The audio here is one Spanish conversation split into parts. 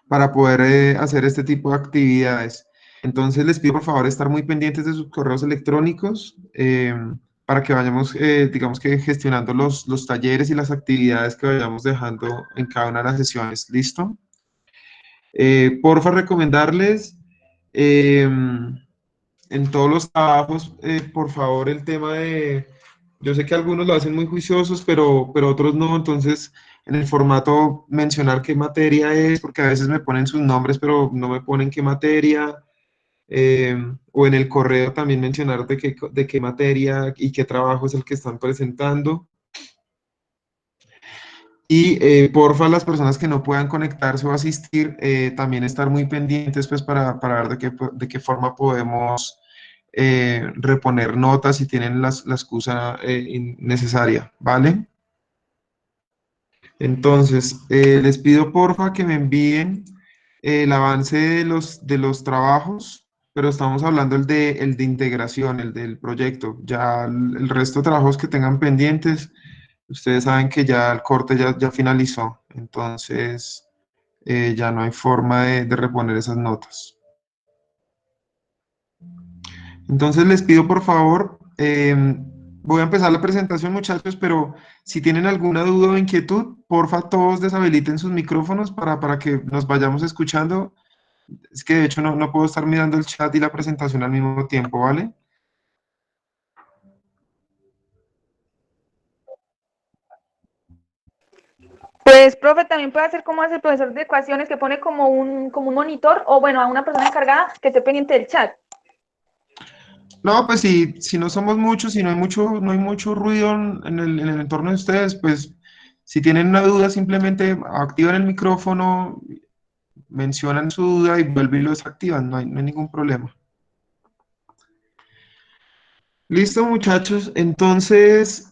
para poder hacer este tipo de actividades. Entonces les pido por favor estar muy pendientes de sus correos electrónicos para que vayamos, digamos que gestionando los talleres y las actividades que vayamos dejando en cada una de las sesiones. ¿Listo? Porfa, recomendarles en todos los trabajos, por favor, el tema de, yo sé que algunos lo hacen muy juiciosos, pero otros no, entonces en el formato mencionar qué materia es, porque a veces me ponen sus nombres, pero no me ponen qué materia, o en el correo también mencionar de qué materia y qué trabajo es el que están presentando. Y porfa, las personas que no puedan conectarse o asistir, también estar muy pendientes pues para ver de qué forma podemos reponer notas si tienen la excusa necesaria, ¿vale? Entonces, les pido porfa que me envíen el avance de los trabajos, pero estamos hablando el de integración, el del proyecto. Ya el resto de trabajos que tengan pendientes, ustedes saben que ya el corte ya finalizó, entonces ya no hay forma de reponer esas notas. Entonces les pido por favor, voy a empezar la presentación muchachos, pero si tienen alguna duda o inquietud, porfa todos deshabiliten sus micrófonos para que nos vayamos escuchando. Es que de hecho no puedo estar mirando el chat y la presentación al mismo tiempo, ¿vale? Pues, profe, también puede hacer como hace el profesor de ecuaciones, que pone como un monitor, o bueno, a una persona encargada que esté pendiente del chat. No, pues si no somos muchos, si no hay mucho ruido en el entorno de ustedes, pues si tienen una duda, simplemente activan el micrófono, mencionan su duda y vuelven y lo desactivan, no hay ningún problema. Listo, muchachos. Entonces,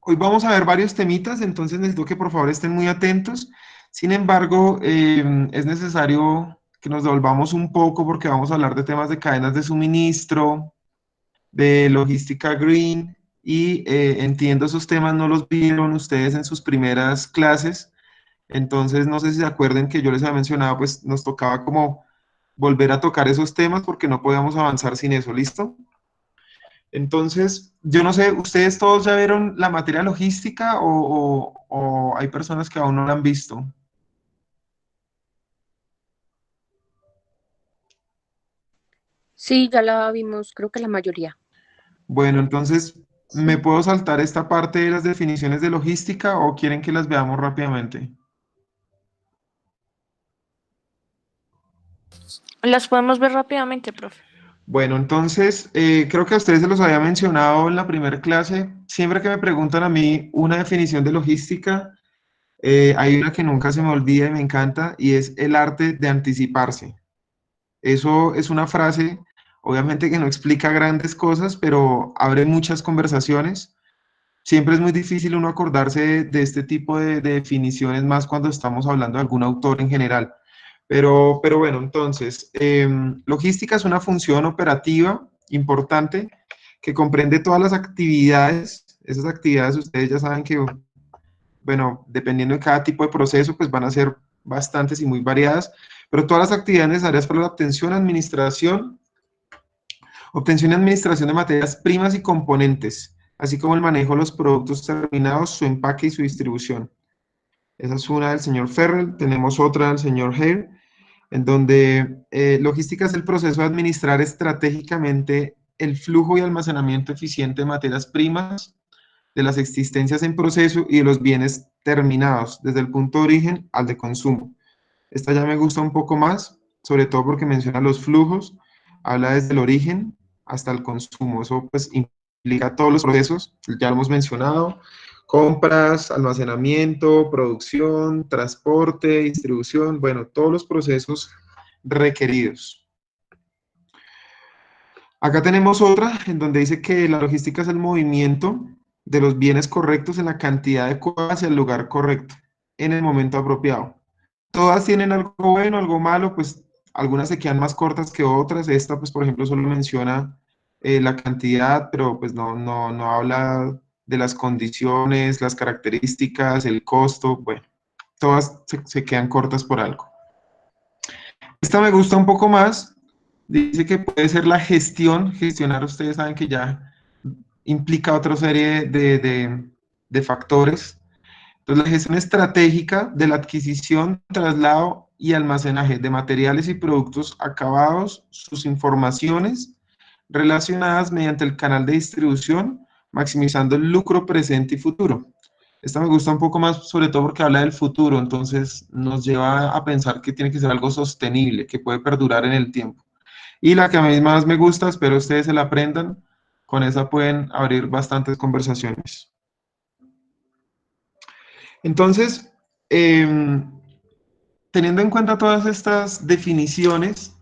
hoy vamos a ver varios temitas, entonces necesito que por favor estén muy atentos. Sin embargo, es necesario que nos devolvamos un poco porque vamos a hablar de temas de cadenas de suministro, de logística green, y entiendo esos temas no los vieron ustedes en sus primeras clases. Entonces, no sé si se acuerdan que yo les había mencionado, pues nos tocaba como volver a tocar esos temas porque no podíamos avanzar sin eso, ¿listo? Entonces, yo no sé, ¿ustedes todos ya vieron la materia logística o hay personas que aún no la han visto? Sí, ya la vimos, creo que la mayoría. Bueno, entonces, ¿me Sí. puedo saltar esta parte de las definiciones de logística o quieren que las veamos rápidamente? Las podemos ver rápidamente, profe. Bueno, entonces, creo que a ustedes se los había mencionado en la primera clase. Siempre que me preguntan a mí una definición de logística, hay una que nunca se me olvida y me encanta, y es el arte de anticiparse. Eso es una frase, obviamente que no explica grandes cosas, pero abre muchas conversaciones. Siempre es muy difícil uno acordarse de este tipo de definiciones, más cuando estamos hablando de algún autor en general. Pero bueno, entonces, logística es una función operativa importante que comprende todas las actividades. Esas actividades ustedes ya saben que, bueno, dependiendo de cada tipo de proceso, pues van a ser bastantes y muy variadas, pero todas las actividades necesarias para la obtención y administración de materias primas y componentes, así como el manejo de los productos terminados, su empaque y su distribución. Esa es una del señor Ferrell. Tenemos otra del señor Hare, en donde logística es el proceso de administrar estratégicamente el flujo y almacenamiento eficiente de materias primas, de las existencias en proceso y de los bienes terminados, desde el punto de origen al de consumo. Esta ya me gusta un poco más, sobre todo porque menciona los flujos, habla desde el origen hasta el consumo. Eso pues implica todos los procesos, ya lo hemos mencionado: compras, almacenamiento, producción, transporte, distribución, bueno, todos los procesos requeridos. Acá tenemos otra en donde dice que la logística es el movimiento de los bienes correctos en la cantidad adecuada hacia el lugar correcto, en el momento apropiado. Todas tienen algo bueno, algo malo, pues algunas se quedan más cortas que otras. Esta, pues, por ejemplo, solo menciona la cantidad, pero pues no habla de las condiciones, las características, el costo, bueno, todas se quedan cortas por algo. Esta me gusta un poco más, dice que puede ser la gestión, gestionar ustedes saben que ya implica otra serie de factores. Entonces, la gestión estratégica de la adquisición, traslado y almacenaje de materiales y productos acabados, sus informaciones relacionadas mediante el canal de distribución, maximizando el lucro presente y futuro. Esta me gusta un poco más, sobre todo porque habla del futuro, entonces nos lleva a pensar que tiene que ser algo sostenible, que puede perdurar en el tiempo. Y la que a mí más me gusta, espero ustedes se la aprendan, con esa pueden abrir bastantes conversaciones. Entonces, teniendo en cuenta todas estas definiciones,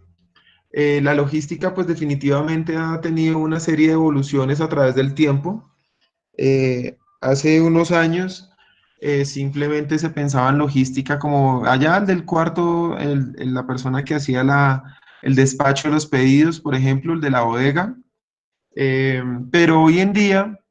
la logística pues definitivamente ha tenido una serie de evoluciones a través del tiempo. Hace unos años simplemente se pensaba en logística como allá el del cuarto, la persona que hacía el despacho de los pedidos, por ejemplo, el de la bodega. Pero hoy en día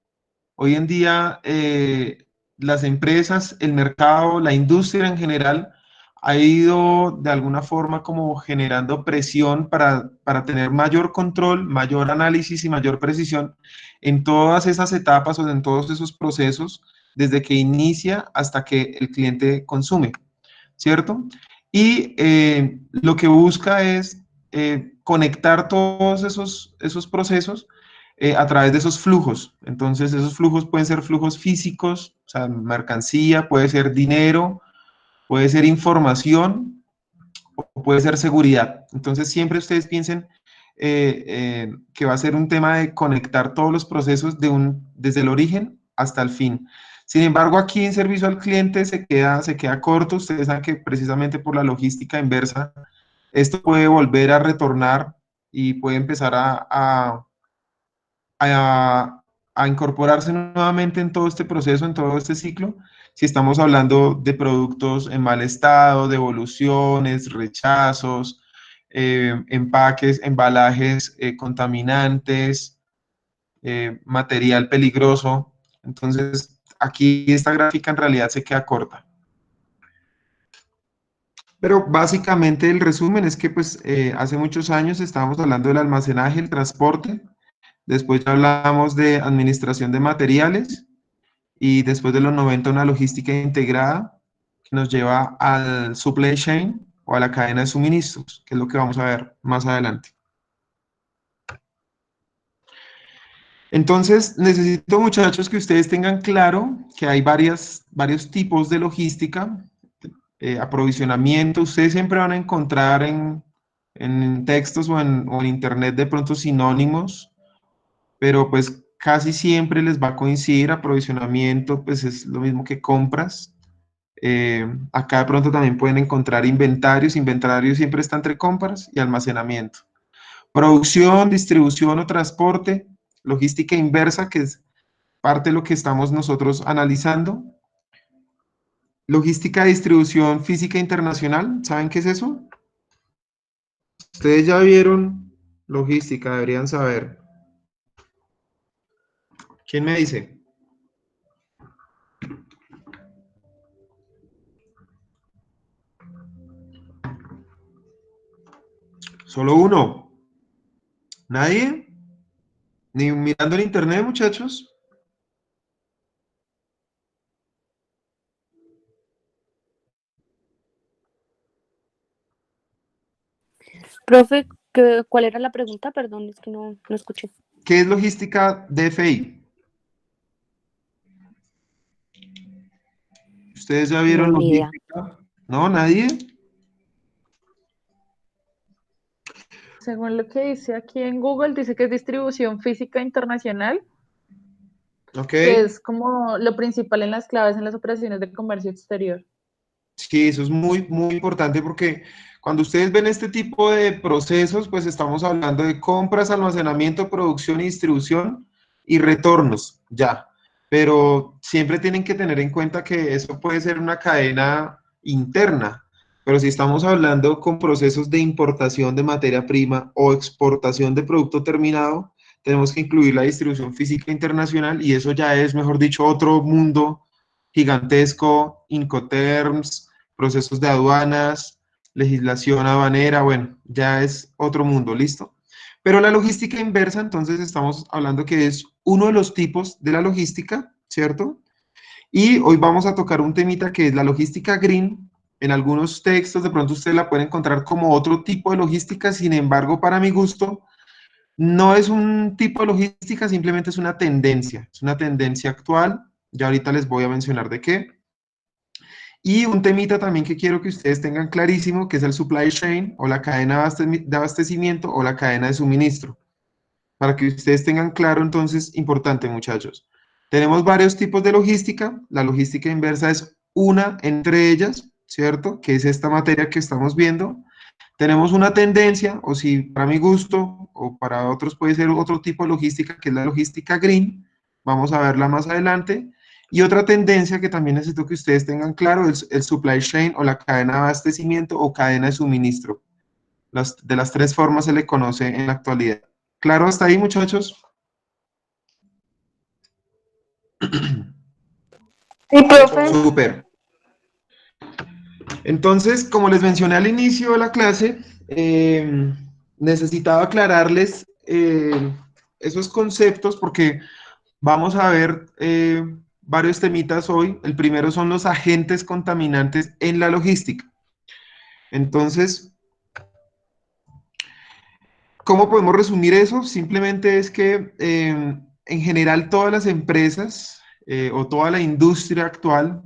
las empresas, el mercado, la industria en general ha ido de alguna forma como generando presión para tener mayor control, mayor análisis y mayor precisión en todas esas etapas o en todos esos procesos, desde que inicia hasta que el cliente consume, ¿cierto? Y lo que busca es conectar todos esos procesos a través de esos flujos. Entonces, esos flujos pueden ser flujos físicos, o sea, mercancía, puede ser dinero, puede ser información o puede ser seguridad. Entonces, siempre ustedes piensen que va a ser un tema de conectar todos los procesos desde el origen hasta el fin. Sin embargo, aquí en servicio al cliente se queda corto. Ustedes saben que precisamente por la logística inversa, esto puede volver a retornar y puede empezar a incorporarse nuevamente en todo este proceso, en todo este ciclo, si estamos hablando de productos en mal estado, devoluciones, rechazos, empaques, embalajes contaminantes, material peligroso. Entonces, aquí esta gráfica en realidad se queda corta. Pero básicamente el resumen es que pues hace muchos años estábamos hablando del almacenaje, el transporte. Después ya hablamos de administración de materiales y después de los 90 una logística integrada que nos lleva al supply chain o a la cadena de suministros, que es lo que vamos a ver más adelante. Entonces, necesito, muchachos, que ustedes tengan claro que hay varios tipos de logística, aprovisionamiento. Ustedes siempre van a encontrar en textos o en internet de pronto sinónimos, pero pues casi siempre les va a coincidir. Aprovisionamiento, pues es lo mismo que compras. Acá de pronto también pueden encontrar inventarios. Inventario siempre está entre compras y almacenamiento. Producción, distribución o transporte, logística inversa, que es parte de lo que estamos nosotros analizando. Logística de distribución física internacional, ¿saben qué es eso? Ustedes ya vieron logística, deberían saber. ¿Quién me dice? Solo uno. ¿Nadie? ¿Ni mirando en internet, muchachos? Profe, ¿cuál era la pregunta? Perdón, es que no escuché. ¿Qué es logística DFI? ¿Ustedes ya vieron No, ni idea. logística? ¿No? ¿Nadie? Según lo que dice aquí en Google, dice que es distribución física internacional, Ok. que es como lo principal en las claves en las operaciones de comercio exterior. Sí, eso es muy, muy importante porque cuando ustedes ven este tipo de procesos, pues estamos hablando de compras, almacenamiento, producción y distribución y retornos, ya. Pero siempre tienen que tener en cuenta que eso puede ser una cadena interna. Pero si estamos hablando con procesos de importación de materia prima o exportación de producto terminado, tenemos que incluir la distribución física internacional, y eso ya es, mejor dicho, otro mundo gigantesco, Incoterms, procesos de aduanas, legislación aduanera, bueno, ya es otro mundo, ¿listo? Pero la logística inversa, entonces estamos hablando que es uno de los tipos de la logística, ¿cierto? Y hoy vamos a tocar un temita que es la logística green. En algunos textos de pronto ustedes la pueden encontrar como otro tipo de logística, sin embargo, para mi gusto, no es un tipo de logística, simplemente es una tendencia actual. Ya ahorita les voy a mencionar de qué. Y un temita también que quiero que ustedes tengan clarísimo, que es el supply chain o la cadena de abastecimiento o la cadena de suministro. Para que ustedes tengan claro, entonces, importante, muchachos. Tenemos varios tipos de logística. La logística inversa es una entre ellas, ¿cierto? Que es esta materia que estamos viendo. Tenemos una tendencia, o si para mi gusto, o para otros puede ser otro tipo de logística, que es la logística green. Vamos a verla más adelante. Y otra tendencia que también necesito que ustedes tengan claro es el supply chain o la cadena de abastecimiento o cadena de suministro. De las tres formas se le conoce en la actualidad. ¿Claro hasta ahí, muchachos? Sí, profe. Súper. Entonces, como les mencioné al inicio de la clase, necesitaba aclararles esos conceptos porque vamos a ver varios temitas hoy. El primero son los agentes contaminantes en la logística. Entonces, ¿cómo podemos resumir eso? Simplemente es que en general todas las empresas o toda la industria actual,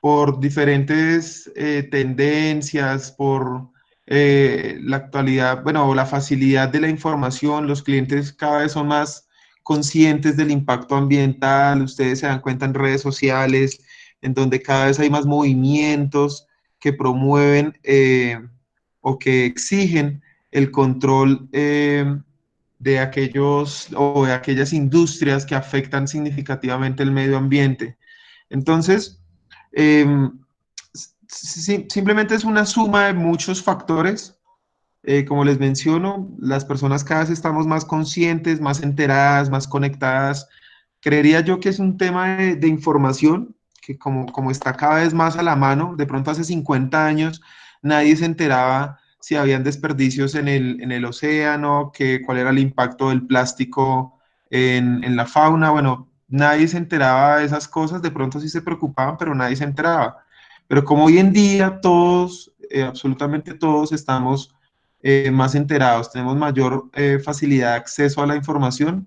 por diferentes tendencias, por la actualidad, bueno, la facilidad de la información, los clientes cada vez son más conscientes del impacto ambiental. Ustedes se dan cuenta en redes sociales, en donde cada vez hay más movimientos que promueven o que exigen el control de aquellos o de aquellas industrias que afectan significativamente el medio ambiente. Entonces, eh, simplemente es una suma de muchos factores. Como les menciono, las personas cada vez estamos más conscientes, más enteradas, más conectadas. Creería yo que es un tema de información que como está cada vez más a la mano. De pronto hace 50 años nadie se enteraba si habían desperdicios en el océano, que, cuál era el impacto del plástico en la fauna. Bueno, nadie se enteraba de esas cosas. De pronto sí se preocupaban, pero nadie se enteraba. Pero como hoy en día todos, absolutamente todos, estamos más enterados, tenemos mayor facilidad de acceso a la información,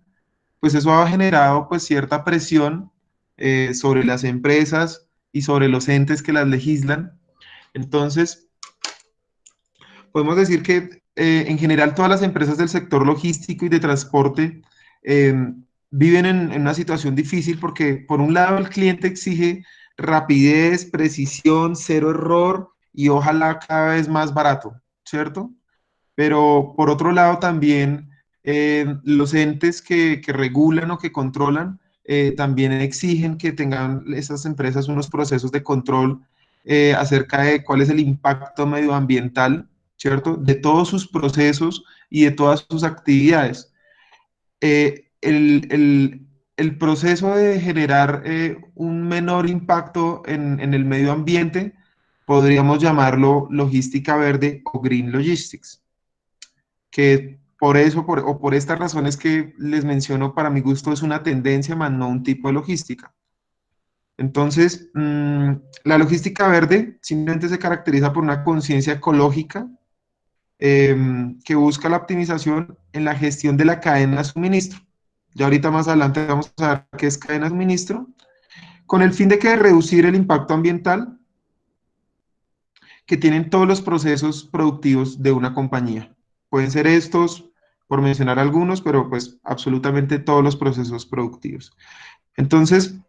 pues eso ha generado pues cierta presión sobre las empresas y sobre los entes que las legislan. Entonces, podemos decir que en general todas las empresas del sector logístico y de transporte eh, viven en una situación difícil porque por un lado el cliente exige rapidez, precisión, cero error y ojalá cada vez más barato, ¿cierto? Pero por otro lado también los entes que regulan o que controlan también exigen que tengan esas empresas unos procesos de control acerca de cuál es el impacto medioambiental, ¿cierto? De todos sus procesos y de todas sus actividades. El proceso de generar un menor impacto en el medio ambiente podríamos llamarlo logística verde o green logistics, que por eso o por estas razones que les menciono, para mi gusto es una tendencia, más no un tipo de logística. Entonces, la logística verde simplemente se caracteriza por una conciencia ecológica que busca la optimización en la gestión de la cadena de suministro. Ya ahorita más adelante vamos a ver qué es cadena de suministro, con el fin de que reducir el impacto ambiental que tienen todos los procesos productivos de una compañía. Pueden ser estos, por mencionar algunos, pero pues absolutamente todos los procesos productivos. Entonces,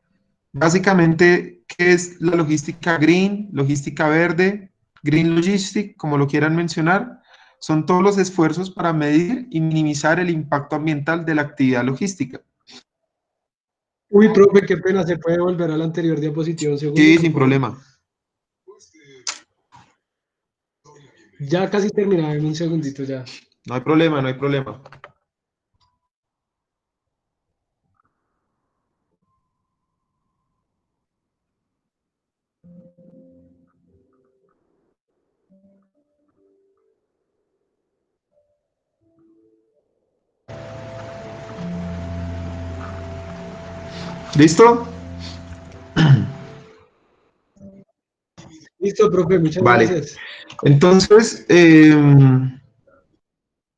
básicamente, ¿qué es la logística green, logística verde, green logistic, como lo quieran mencionar? Son todos los esfuerzos para medir y minimizar el impacto ambiental de la actividad logística. Uy, profe, qué pena, ¿se puede volver a la anterior diapositiva un Sí, segundito, sin por favor? problema. Ya casi terminaba, en un segundito ya. No hay problema, no hay problema. ¿Listo? Listo, profe, muchas Vale. gracias. Entonces,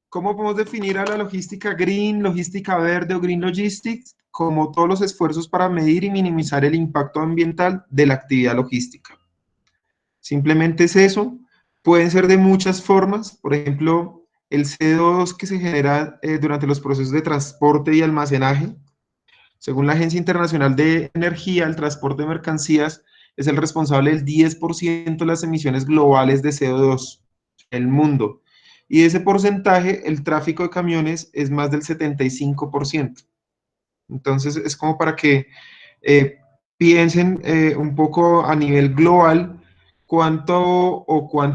¿cómo podemos definir a la logística green, logística verde o green logistics? Como todos los esfuerzos para medir y minimizar el impacto ambiental de la actividad logística. Simplemente es eso. Pueden ser de muchas formas. Por ejemplo, el CO2 que se genera durante los procesos de transporte y almacenaje. Según la Agencia Internacional de Energía, el transporte de mercancías es el responsable del 10% de las emisiones globales de CO2 en el mundo. Y de ese porcentaje, el tráfico de camiones es más del 75%. Entonces, es como para que piensen un poco a nivel global cuánto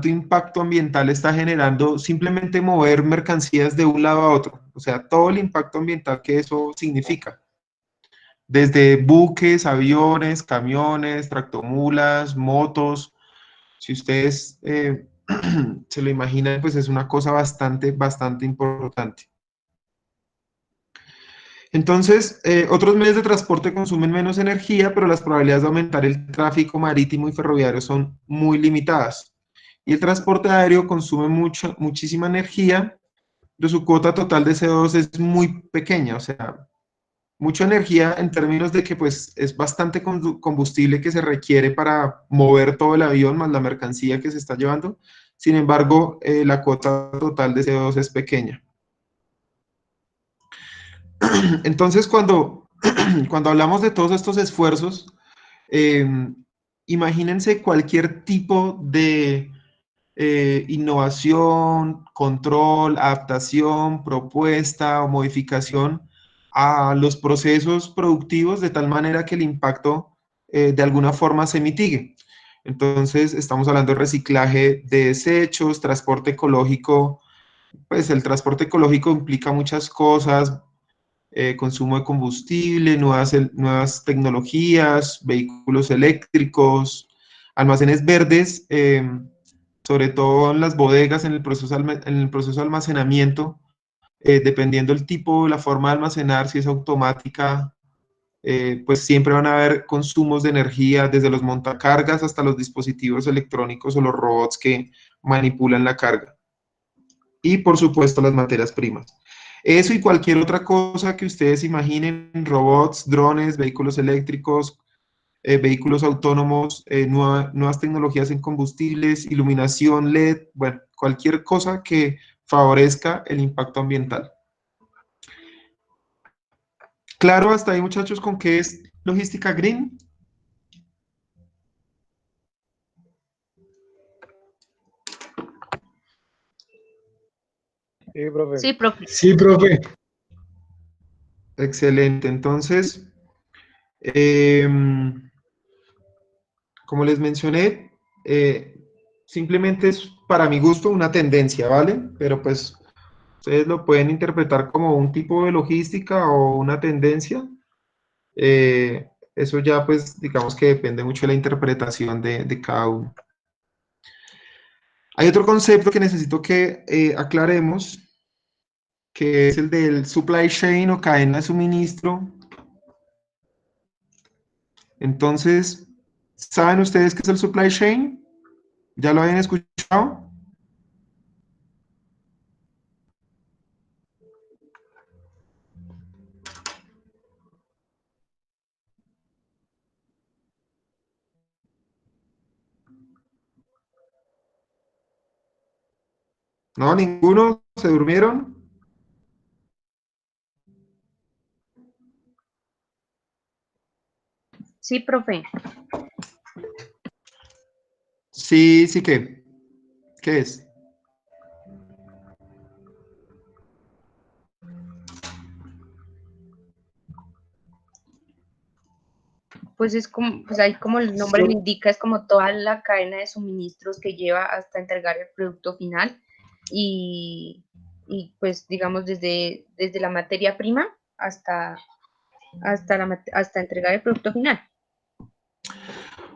impacto ambiental está generando simplemente mover mercancías de un lado a otro. O sea, todo el impacto ambiental que eso significa. Desde buques, aviones, camiones, tractomulas, motos. Si ustedes se lo imaginan, pues es una cosa bastante importante. Entonces, otros medios de transporte consumen menos energía, pero las probabilidades de aumentar el tráfico marítimo y ferroviario son muy limitadas. Y el transporte aéreo consume muchísima energía, pero su cuota total de CO2 es muy pequeña, o sea, mucha energía en términos de que pues es bastante combustible que se requiere para mover todo el avión más la mercancía que se está llevando. Sin embargo, la cuota total de CO2 es pequeña. Entonces, cuando hablamos de todos estos esfuerzos, imagínense cualquier tipo de innovación, control, adaptación, propuesta o modificación a los procesos productivos de tal manera que el impacto de alguna forma se mitigue. Entonces, estamos hablando de reciclaje de desechos, transporte ecológico. Pues el transporte ecológico implica muchas cosas, consumo de combustible, nuevas tecnologías, vehículos eléctricos, almacenes verdes, sobre todo en las bodegas, en el proceso de almacenamiento, dependiendo del tipo, la forma de almacenar, si es automática, pues siempre van a haber consumos de energía, desde los montacargas hasta los dispositivos electrónicos o los robots que manipulan la carga. Y por supuesto las materias primas. Eso y cualquier otra cosa que ustedes imaginen, robots, drones, vehículos eléctricos, vehículos autónomos, nuevas tecnologías en combustibles, iluminación LED, bueno, cualquier cosa que favorezca el impacto ambiental. Claro, hasta ahí muchachos, con qué es logística green. Sí, profe. Sí, profe. Sí, profe. Excelente, entonces, como les mencioné, simplemente es para mi gusto una tendencia, ¿vale? Pero pues ustedes lo pueden interpretar como un tipo de logística o una tendencia. Eso ya pues digamos que depende mucho de la interpretación de cada uno. Hay otro concepto que necesito que aclaremos, que es el del supply chain o cadena de suministro. Entonces, ¿saben ustedes qué es el supply chain? ¿Ya lo habían escuchado? ¿No? ¿Ninguno? ¿Se durmieron? Sí, profe. Sí, sí que. ¿Qué es? Pues es como, pues ahí como el nombre lo indica, es como toda la cadena de suministros que lleva hasta entregar el producto final y pues digamos desde la materia prima hasta entregar el producto final.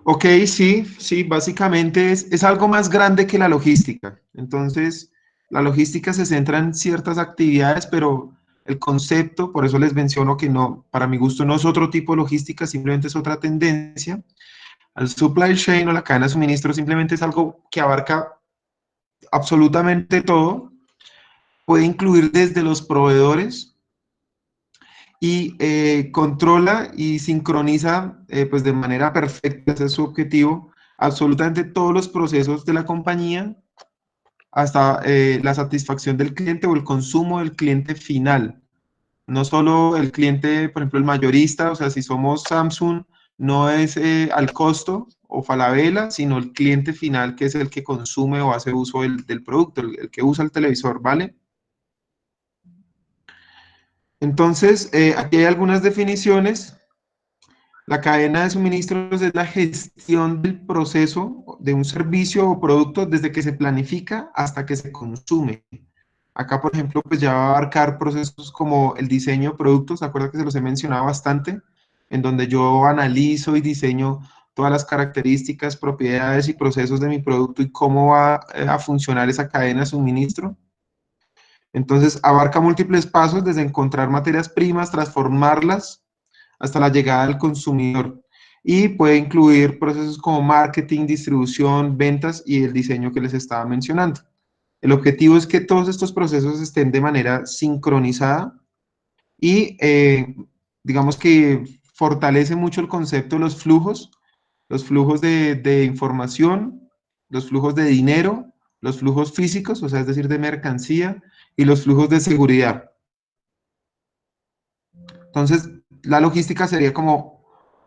Ok, sí, básicamente es algo más grande que la logística. Entonces, la logística se centra en ciertas actividades, pero el concepto, por eso les menciono que no, para mi gusto no es otro tipo de logística, simplemente es otra tendencia. Al supply chain o la cadena de suministro simplemente es algo que abarca absolutamente todo, puede incluir desde los proveedores y controla y sincroniza pues de manera perfecta, ese es su objetivo, absolutamente todos los procesos de la compañía hasta la satisfacción del cliente o el consumo del cliente final. No solo el cliente, por ejemplo, el mayorista, o sea, si somos Samsung, no es al costo o Falabella, sino el cliente final que es el que consume o hace uso del producto, el que usa el televisor, ¿vale? Entonces, aquí hay algunas definiciones. La cadena de suministros es la gestión del proceso de un servicio o producto desde que se planifica hasta que se consume. Acá, por ejemplo, pues ya va a abarcar procesos como el diseño de productos, ¿se acuerda que se los he mencionado bastante? En donde yo analizo y diseño todas las características, propiedades y procesos de mi producto y cómo va a funcionar esa cadena de suministro. Entonces, abarca múltiples pasos desde encontrar materias primas, transformarlas, hasta la llegada al consumidor. Y puede incluir procesos como marketing, distribución, ventas y el diseño que les estaba mencionando. El objetivo es que todos estos procesos estén de manera sincronizada y digamos que fortalece mucho el concepto de los flujos de información, los flujos de dinero, los flujos físicos, o sea, es decir, de mercancía, y los flujos de seguridad. Entonces, la logística sería como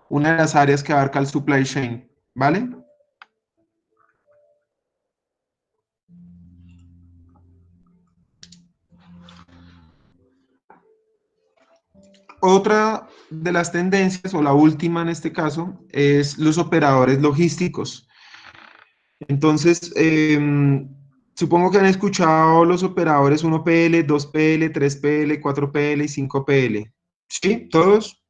una de las áreas que abarca el supply chain, ¿vale? Otra de las tendencias, o la última en este caso, es los operadores logísticos. Entonces, supongo que han escuchado los operadores 1PL, 2PL, 3PL, 4PL y 5PL. ¿Sí? ¿Todos?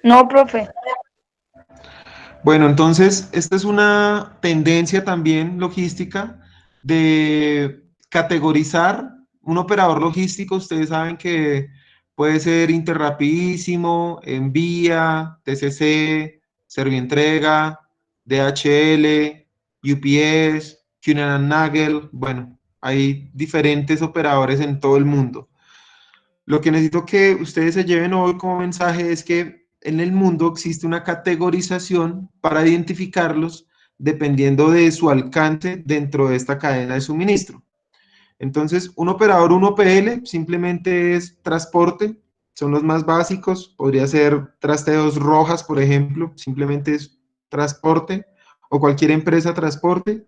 No, profe. Bueno, entonces, esta es una tendencia también logística de categorizar un operador logístico. Ustedes saben que puede ser Interrapidísimo, Envía, TCC, Servientrega, DHL, UPS, Kühne Nagel. Bueno, hay diferentes operadores en todo el mundo. Lo que necesito que ustedes se lleven hoy como mensaje es que en el mundo existe una categorización para identificarlos dependiendo de su alcance dentro de esta cadena de suministro. Entonces, un operador 1PL simplemente es transporte, son los más básicos, podría ser Trasteos Rojas, por ejemplo, simplemente es transporte, o cualquier empresa transporte.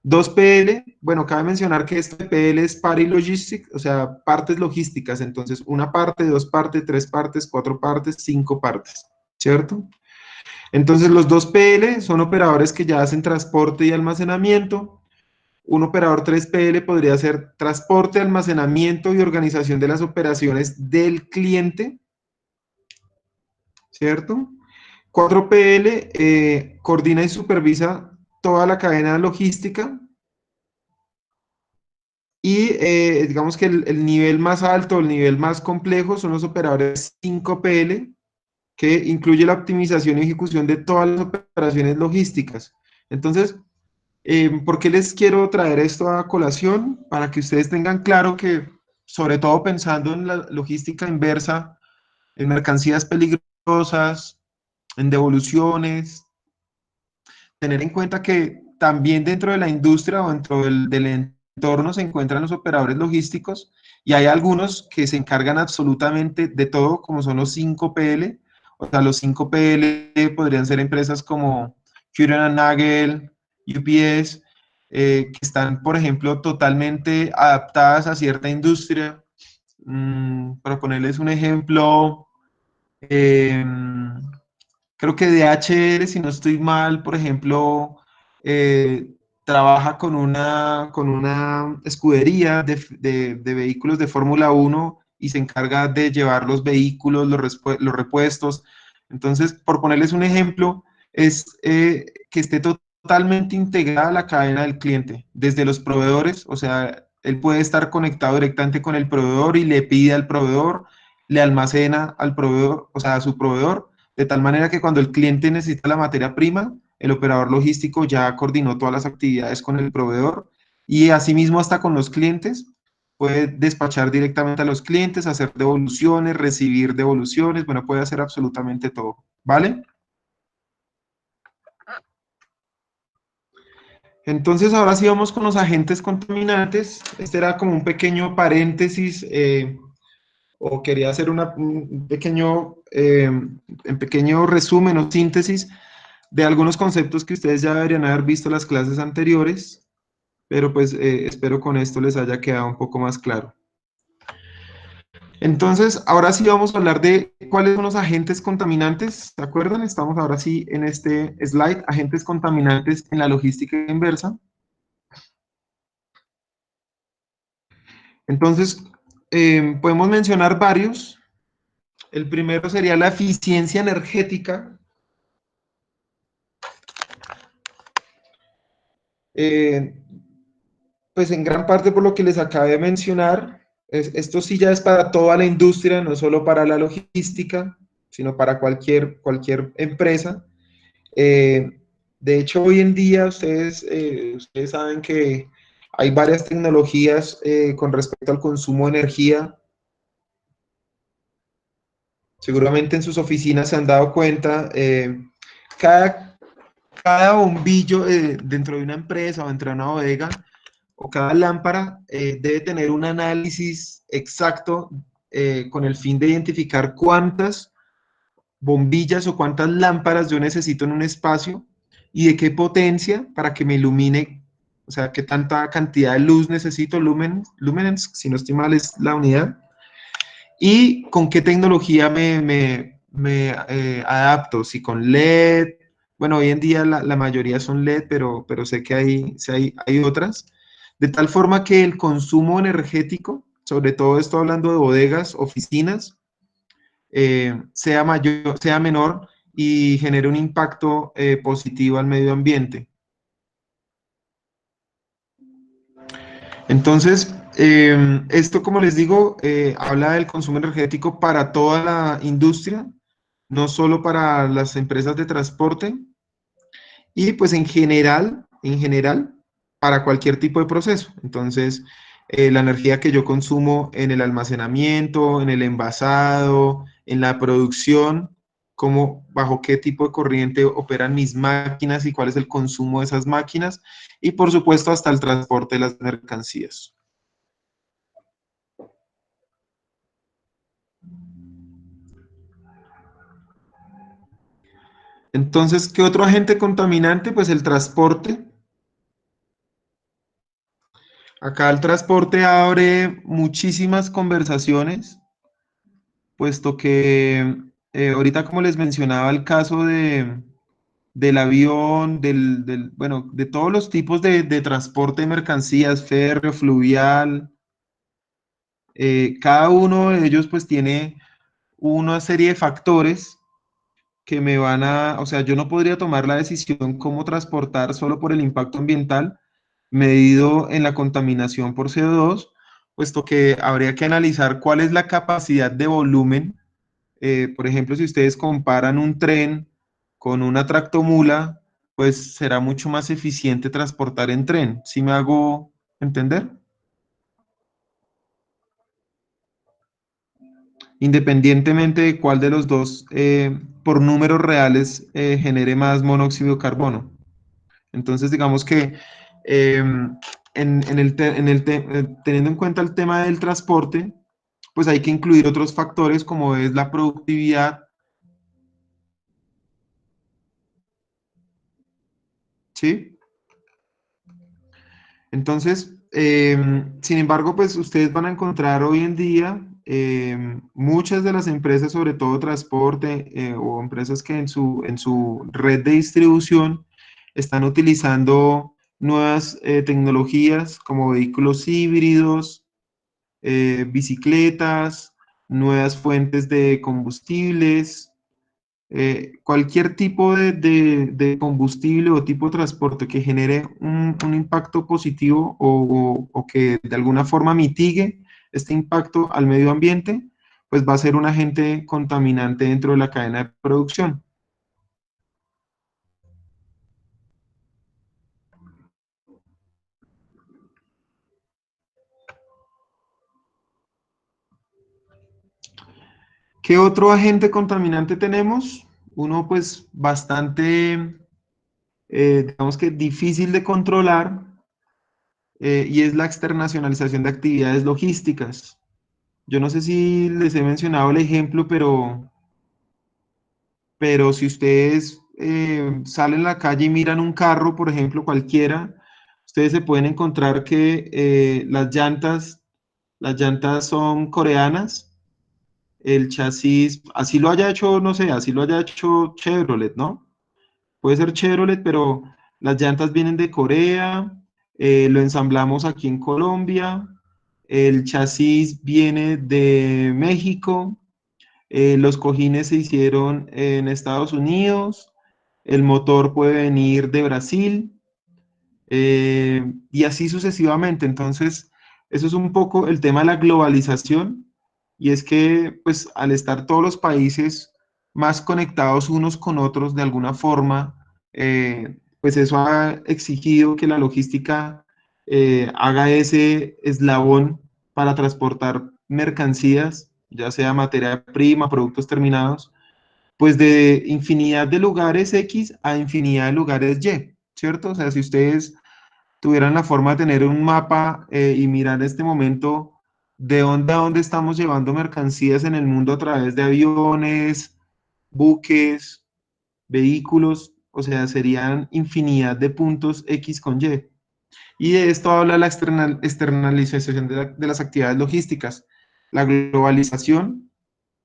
2PL, bueno, cabe mencionar que este PL es Party Logistics, o sea, partes logísticas, entonces una parte, dos partes, tres partes, cuatro partes, cinco partes, ¿cierto? Entonces los 2PL son operadores que ya hacen transporte y almacenamiento. Un operador 3PL podría hacer transporte, almacenamiento y organización de las operaciones del cliente, ¿cierto? 4PL coordina y supervisa toda la cadena logística. Y digamos que el nivel más alto, el nivel más complejo son los operadores 5PL, que incluye la optimización y ejecución de todas las operaciones logísticas. Entonces, ¿por qué les quiero traer esto a colación? Para que ustedes tengan claro que, sobre todo pensando en la logística inversa, en mercancías peligrosas, en devoluciones, tener en cuenta que también dentro de la industria o dentro del entorno se encuentran los operadores logísticos y hay algunos que se encargan absolutamente de todo, como son los 5PL. O sea, los 5PL podrían ser empresas como Kühne Nagel, UPS, que están, por ejemplo, totalmente adaptadas a cierta industria. Para ponerles un ejemplo, creo que DHL, si no estoy mal, por ejemplo, trabaja con una escudería de vehículos de Fórmula 1 y se encarga de llevar los vehículos, los repuestos. Entonces, por ponerles un ejemplo, es que esté totalmente integrada a la cadena del cliente, desde los proveedores, o sea, él puede estar conectado directamente con el proveedor y le pide al proveedor, le almacena al proveedor, o sea, a su proveedor, de tal manera que cuando el cliente necesita la materia prima, el operador logístico ya coordinó todas las actividades con el proveedor y asimismo hasta con los clientes, puede despachar directamente a los clientes, hacer devoluciones, recibir devoluciones, bueno, puede hacer absolutamente todo, ¿vale? Entonces, ahora sí vamos con los agentes contaminantes. Este era como un pequeño paréntesis, o quería hacer un pequeño resumen o síntesis de algunos conceptos que ustedes ya deberían haber visto en las clases anteriores, pero pues espero con esto les haya quedado un poco más claro. Entonces, ahora sí vamos a hablar de cuáles son los agentes contaminantes. ¿Se acuerdan? Estamos ahora sí en este slide, agentes contaminantes en la logística inversa. Entonces, podemos mencionar varios. El primero sería la eficiencia energética. Pues en gran parte por lo que les acabé de mencionar, esto sí ya es para toda la industria, no solo para la logística, sino para cualquier empresa. De hecho, hoy en día ustedes saben que hay varias tecnologías con respecto al consumo de energía. Seguramente en sus oficinas se han dado cuenta, cada bombillo dentro de una empresa o dentro de una bodega, o cada lámpara debe tener un análisis exacto con el fin de identificar cuántas bombillas o cuántas lámparas yo necesito en un espacio y de qué potencia para que me ilumine, o sea, qué tanta cantidad de luz necesito, lumens, si no estoy mal es la unidad, y con qué tecnología me adapto, si con LED, bueno, hoy en día la mayoría son LED, pero sé que hay otras, de tal forma que el consumo energético, sobre todo estoy hablando de bodegas, oficinas, sea menor y genere un impacto positivo al medio ambiente. Entonces, esto, como les digo, habla del consumo energético para toda la industria, no solo para las empresas de transporte, y pues en general, para cualquier tipo de proceso. Entonces, la energía que yo consumo en el almacenamiento, en el envasado, en la producción, bajo qué tipo de corriente operan mis máquinas y cuál es el consumo de esas máquinas, y por supuesto hasta el transporte de las mercancías. Entonces, ¿qué otro agente contaminante? Pues el transporte. Acá el transporte abre muchísimas conversaciones, puesto que ahorita, como les mencionaba, el caso del avión, bueno, de todos los tipos de transporte de mercancías, férreo, fluvial, cada uno de ellos pues tiene una serie de factores que o sea, yo no podría tomar la decisión cómo transportar solo por el impacto ambiental medido en la contaminación por CO2, puesto que habría que analizar cuál es la capacidad de volumen. Por ejemplo, si ustedes comparan un tren con una tractomula, pues será mucho más eficiente transportar en tren. ¿Sí me hago entender? Independientemente de cuál de los dos, por números reales, genere más monóxido de carbono. Entonces, digamos que teniendo en cuenta el tema del transporte, pues hay que incluir otros factores como es la productividad, ¿sí? Entonces, sin embargo, pues ustedes van a encontrar hoy en día muchas de las empresas, sobre todo transporte o empresas que en su red de distribución están utilizando nuevas tecnologías como vehículos híbridos, bicicletas, nuevas fuentes de combustibles, Cualquier tipo de combustible o tipo de transporte que genere un impacto positivo o que de alguna forma mitigue este impacto al medio ambiente, pues va a ser un agente contaminante dentro de la cadena de producción. ¿Qué otro agente contaminante tenemos? Uno pues bastante, digamos que difícil de controlar, y es la externacionalización de actividades logísticas. Yo no sé si les he mencionado el ejemplo, pero si ustedes salen a la calle y miran un carro, por ejemplo, cualquiera, ustedes se pueden encontrar que las llantas son coreanas, el chasis, así lo haya hecho, no sé, así lo haya hecho Chevrolet, ¿no? Puede ser Chevrolet, pero las llantas vienen de Corea, lo ensamblamos aquí en Colombia, el chasis viene de México, los cojines se hicieron en Estados Unidos, el motor puede venir de Brasil, y así sucesivamente. Entonces, eso es un poco el tema de la globalización, y es que, pues, al estar todos los países más conectados unos con otros de alguna forma, pues eso ha exigido que la logística haga ese eslabón para transportar mercancías, ya sea materia prima, productos terminados, pues de infinidad de lugares X a infinidad de lugares Y, ¿cierto? O sea, si ustedes tuvieran la forma de tener un mapa y mirar en este momento de dónde a dónde estamos llevando mercancías en el mundo a través de aviones, buques, vehículos, o sea, serían infinidad de puntos X con Y. Y de esto habla la externalización de las actividades logísticas. La globalización,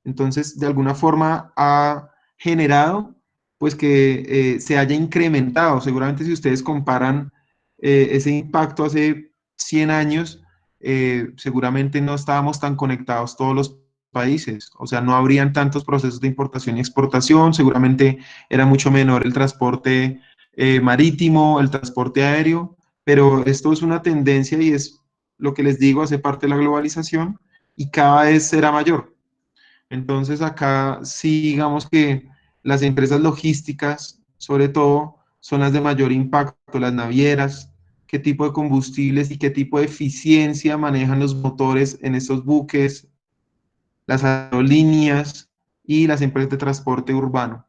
entonces, de alguna forma ha generado, pues, que se haya incrementado. Seguramente si ustedes comparan ese impacto hace 100 años, seguramente no estábamos tan conectados todos los países, o sea, no habrían tantos procesos de importación y exportación, seguramente era mucho menor el transporte marítimo, el transporte aéreo, pero esto es una tendencia y es lo que les digo, hace parte de la globalización y cada vez será mayor. Entonces acá sí digamos que las empresas logísticas, sobre todo, son las de mayor impacto, las navieras, qué tipo de combustibles y qué tipo de eficiencia manejan los motores en estos buques, las aerolíneas y las empresas de transporte urbano.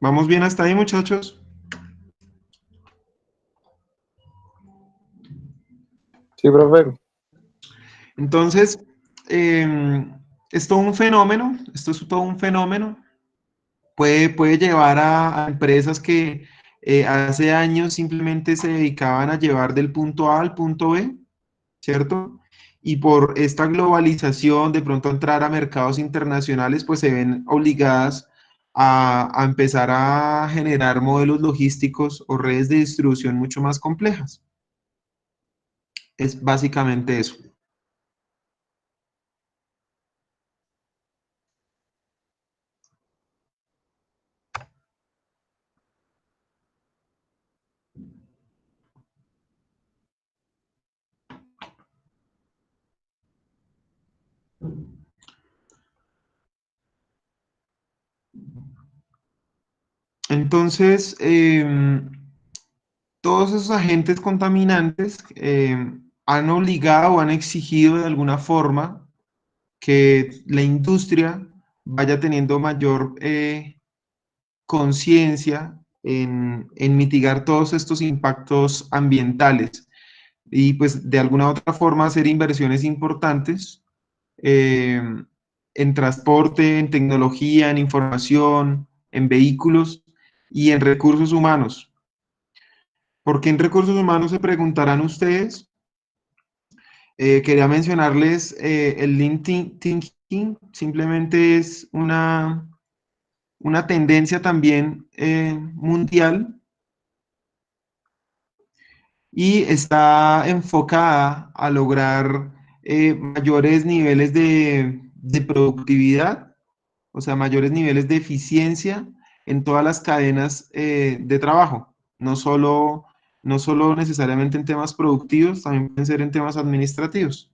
¿Vamos bien hasta ahí, muchachos? Sí, profe. Entonces, es todo un fenómeno, esto es todo un fenómeno. Puede llevar a empresas que hace años simplemente se dedicaban a llevar del punto A al punto B, ¿cierto? Y por esta globalización, de pronto entrar a mercados internacionales, pues se ven obligadas a empezar a generar modelos logísticos o redes de distribución mucho más complejas. Es básicamente eso. Entonces, todos esos agentes contaminantes han obligado o han exigido de alguna forma que la industria vaya teniendo mayor conciencia en mitigar todos estos impactos ambientales y pues de alguna u otra forma hacer inversiones importantes eh, en transporte, en tecnología, en información, en vehículos y en recursos humanos. ¿Por qué en recursos humanos se preguntarán ustedes? Quería mencionarles el Lean Thinking, simplemente es una tendencia también mundial y está enfocada a lograr mayores niveles de productividad, o sea, mayores niveles de eficiencia en todas las cadenas de trabajo, no solo necesariamente en temas productivos, también pueden ser en temas administrativos.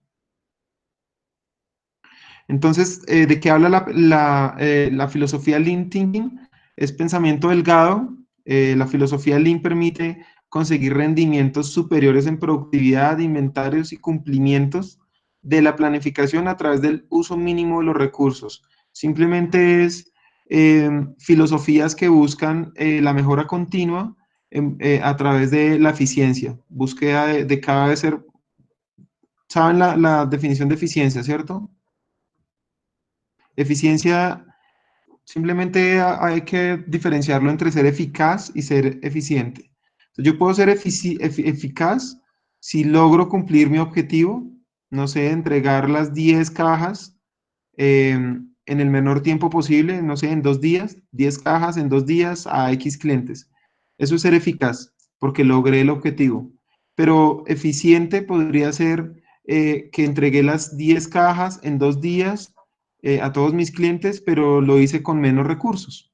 Entonces, ¿de qué habla la filosofía Lean Thinking? Es pensamiento delgado. La filosofía Lean permite conseguir rendimientos superiores en productividad, inventarios y cumplimientos de la planificación a través del uso mínimo de los recursos. Simplemente es filosofías que buscan la mejora continua a través de la eficiencia, búsqueda de cada vez ser, ¿saben la definición de eficiencia, cierto? Eficiencia, simplemente hay que diferenciarlo entre ser eficaz y ser eficiente. Entonces, yo puedo ser eficaz si logro cumplir mi objetivo, no sé, entregar las 10 cajas en el menor tiempo posible, no sé, en 2 días, 10 cajas en 2 días a X clientes. Eso es ser eficaz, porque logré el objetivo. Pero eficiente podría ser que entregué las 10 cajas en 2 días a todos mis clientes, pero lo hice con menos recursos.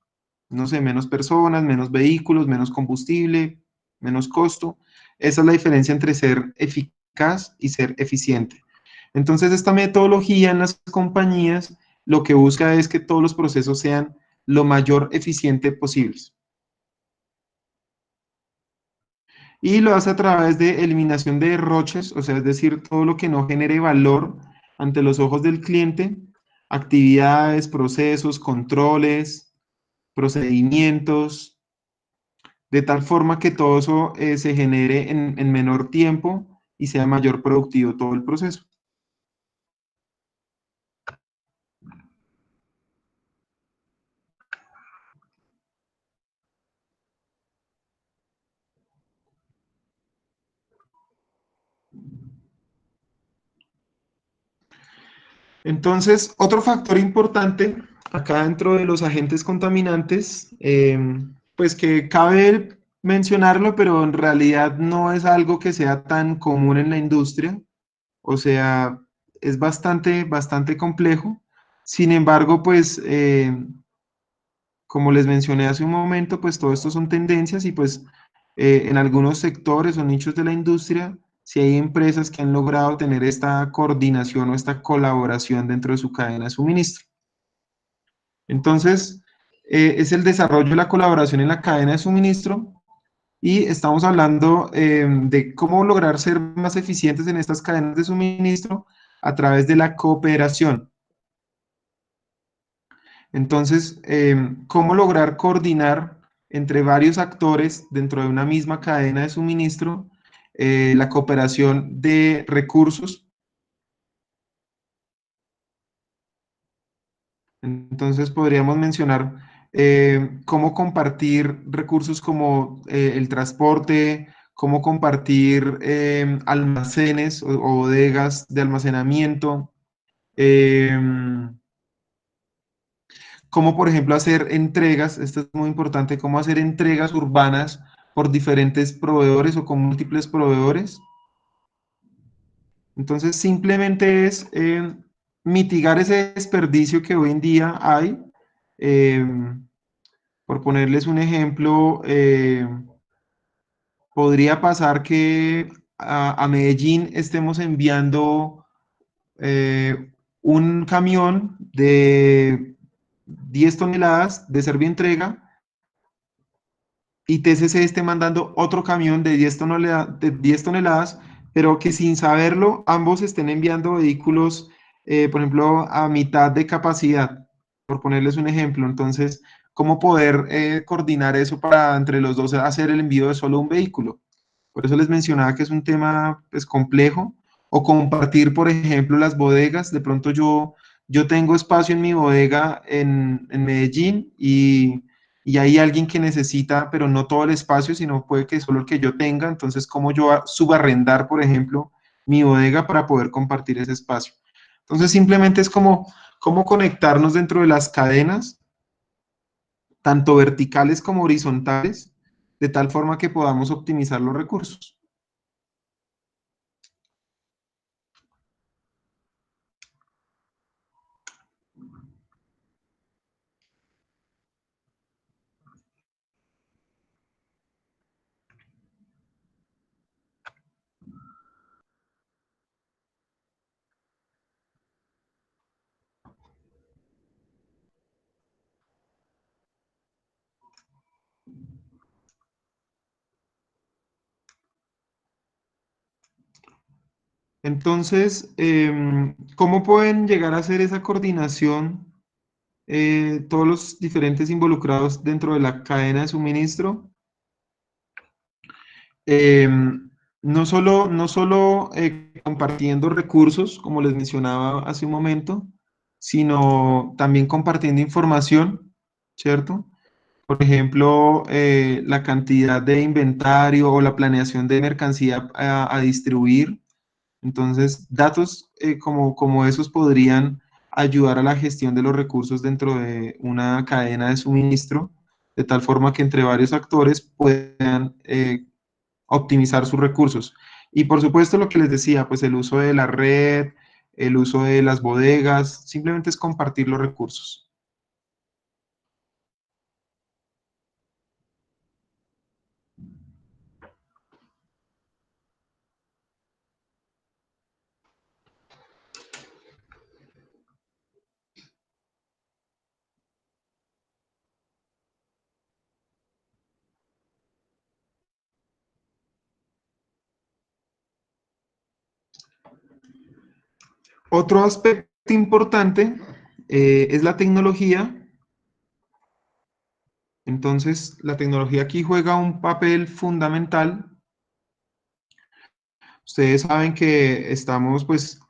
No sé, menos personas, menos vehículos, menos combustible, menos costo. Esa es la diferencia entre ser eficaz y ser eficiente. Entonces, esta metodología en las compañías lo que busca es que todos los procesos sean lo mayor eficiente posibles. Y lo hace a través de eliminación de derroches, o sea, es decir, todo lo que no genere valor ante los ojos del cliente, actividades, procesos, controles, procedimientos, de tal forma que todo eso se genere en menor tiempo y sea mayor productivo todo el proceso. Entonces, otro factor importante acá dentro de los agentes contaminantes, pues que cabe mencionarlo, pero en realidad no es algo que sea tan común en la industria, o sea, es bastante complejo. Sin embargo, pues, como les mencioné hace un momento, pues todo esto son tendencias y pues en algunos sectores o nichos de la industria, si hay empresas que han logrado tener esta coordinación o esta colaboración dentro de su cadena de suministro. Entonces, es el desarrollo de la colaboración en la cadena de suministro y estamos hablando de cómo lograr ser más eficientes en estas cadenas de suministro a través de la cooperación. Entonces, ¿cómo lograr coordinar entre varios actores dentro de una misma cadena de suministro la cooperación de recursos? Entonces, podríamos mencionar cómo compartir recursos como el transporte, cómo compartir almacenes o bodegas de almacenamiento, cómo, por ejemplo, hacer entregas, esto es muy importante, cómo hacer entregas urbanas por diferentes proveedores o con múltiples proveedores. Entonces, simplemente es mitigar ese desperdicio que hoy en día hay. eh, por ponerles un ejemplo, podría pasar que a Medellín estemos enviando un camión de 10 toneladas de Servientrega y TCC esté mandando otro camión de 10 toneladas, pero que sin saberlo ambos estén enviando vehículos, por ejemplo, a mitad de capacidad, por ponerles un ejemplo. Entonces, ¿cómo poder coordinar eso para entre los dos hacer el envío de solo un vehículo? Por eso les mencionaba que es un tema pues, complejo. O compartir, por ejemplo, las bodegas. De pronto yo tengo espacio en mi bodega en Medellín y hay alguien que necesita, pero no todo el espacio, sino puede que solo el que yo tenga. Entonces, ¿cómo yo subarrendar, por ejemplo, mi bodega para poder compartir ese espacio? Entonces, simplemente es como cómo conectarnos dentro de las cadenas, tanto verticales como horizontales, de tal forma que podamos optimizar los recursos. Entonces, ¿cómo pueden llegar a hacer esa coordinación todos los diferentes involucrados dentro de la cadena de suministro? No solo compartiendo recursos, como les mencionaba hace un momento, sino también compartiendo información, ¿cierto? Por ejemplo, la cantidad de inventario o la planeación de mercancía a distribuir. Entonces, datos como esos podrían ayudar a la gestión de los recursos dentro de una cadena de suministro, de tal forma que entre varios actores puedan optimizar sus recursos. Y por supuesto, lo que les decía, pues el uso de la red, el uso de las bodegas, simplemente es compartir los recursos. Otro aspecto importante es la tecnología. Entonces, la tecnología aquí juega un papel fundamental. Ustedes saben que estamos pues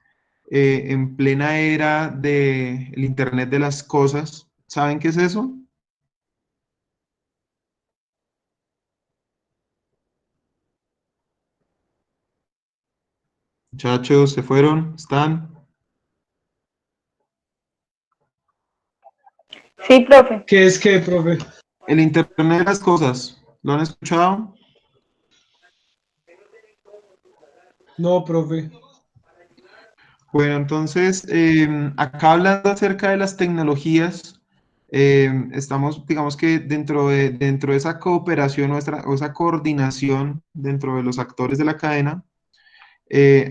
en plena era del Internet de las cosas. ¿Saben qué es eso? Muchachos, ¿se fueron? ¿Están? Sí, profe. ¿Qué es qué, profe? El Internet de las cosas. ¿Lo han escuchado? No, profe. Bueno, entonces, acá hablando acerca de las tecnologías, estamos, digamos que dentro de esa cooperación nuestra, o esa coordinación dentro de los actores de la cadena, eh,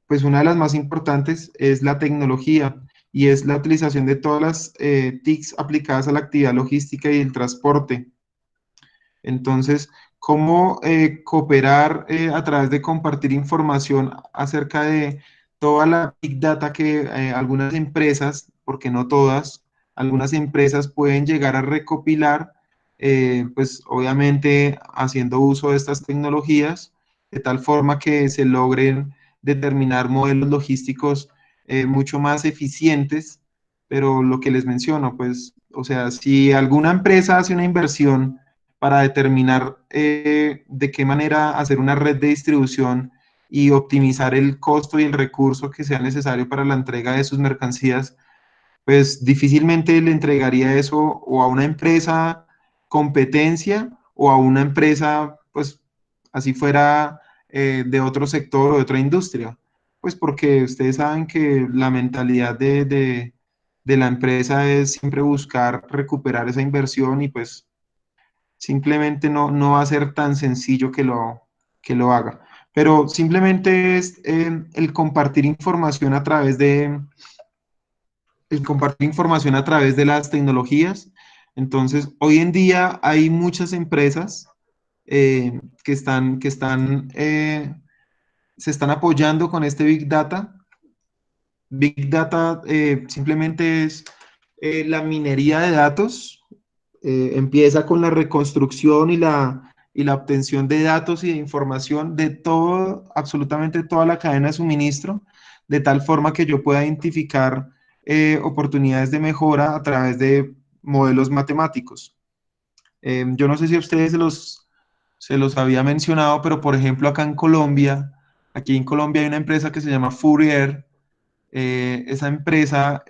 pues una de las más importantes es la tecnología y es la utilización de todas las TICs aplicadas a la actividad logística y el transporte. Entonces, ¿cómo cooperar a través de compartir información acerca de toda la Big Data que algunas empresas, porque no todas, algunas empresas pueden llegar a recopilar, pues obviamente haciendo uso de estas tecnologías, de tal forma que se logren determinar modelos logísticos mucho más eficientes, pero lo que les menciono, pues, o sea, si alguna empresa hace una inversión para determinar de qué manera hacer una red de distribución y optimizar el costo y el recurso que sea necesario para la entrega de sus mercancías, pues difícilmente le entregaría eso o a una empresa competencia o a una empresa, pues así fuera de otro sector o de otra industria. Pues porque ustedes saben que la mentalidad de la empresa es siempre buscar recuperar esa inversión y pues simplemente no va a ser tan sencillo que lo haga. Pero simplemente es el compartir información a través de las tecnologías. Entonces, hoy en día hay muchas empresas que se están apoyando con este Big Data. Big Data simplemente es la minería de datos. Empieza con la reconstrucción y la obtención de datos y de información de todo, absolutamente toda la cadena de suministro, de tal forma que yo pueda identificar oportunidades de mejora a través de modelos matemáticos. Yo no sé si a ustedes se los había mencionado, pero por ejemplo aquí en Colombia hay una empresa que se llama Fourier. Esa empresa